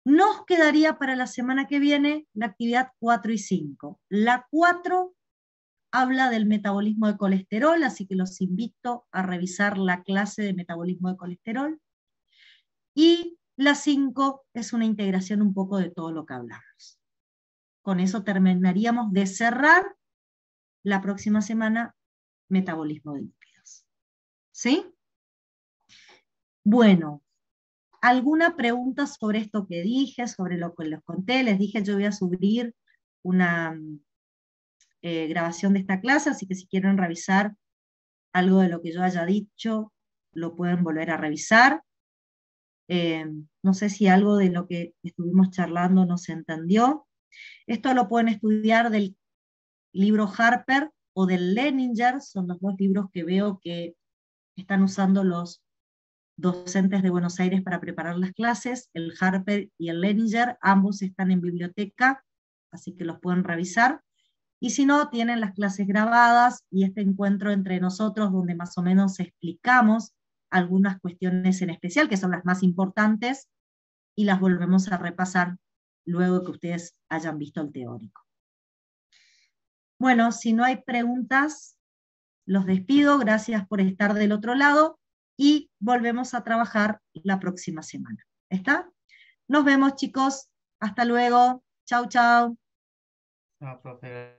[SPEAKER 1] Nos quedaría para la semana que viene la actividad 4 y 5. La 4 habla del metabolismo de colesterol, así que los invito a revisar la clase de metabolismo de colesterol. Y la 5 es una integración un poco de todo lo que hablamos. Con eso terminaríamos de cerrar la próxima semana metabolismo de lípidos. ¿Sí? Bueno, ¿alguna pregunta sobre esto que dije, sobre lo que les conté? Les dije, yo voy a subir una grabación de esta clase, así que si quieren revisar algo de lo que yo haya dicho, lo pueden volver a revisar. No sé si algo de lo que estuvimos charlando no se entendió. Esto lo pueden estudiar del libro Harper o del Leninger, son los 2 libros que veo que están usando los docentes de Buenos Aires para preparar las clases. El Harper y el Leninger, ambos están en biblioteca, así que los pueden revisar. Y si no, tienen las clases grabadas y este encuentro entre nosotros donde más o menos explicamos algunas cuestiones en especial, que son las más importantes, y las volvemos a repasar luego que ustedes hayan visto el teórico. Bueno, si no hay preguntas, los despido, gracias por estar del otro lado, y volvemos a trabajar la próxima semana. ¿Está? Nos vemos, chicos. Hasta luego. Chau, chau.
[SPEAKER 3] No, profe.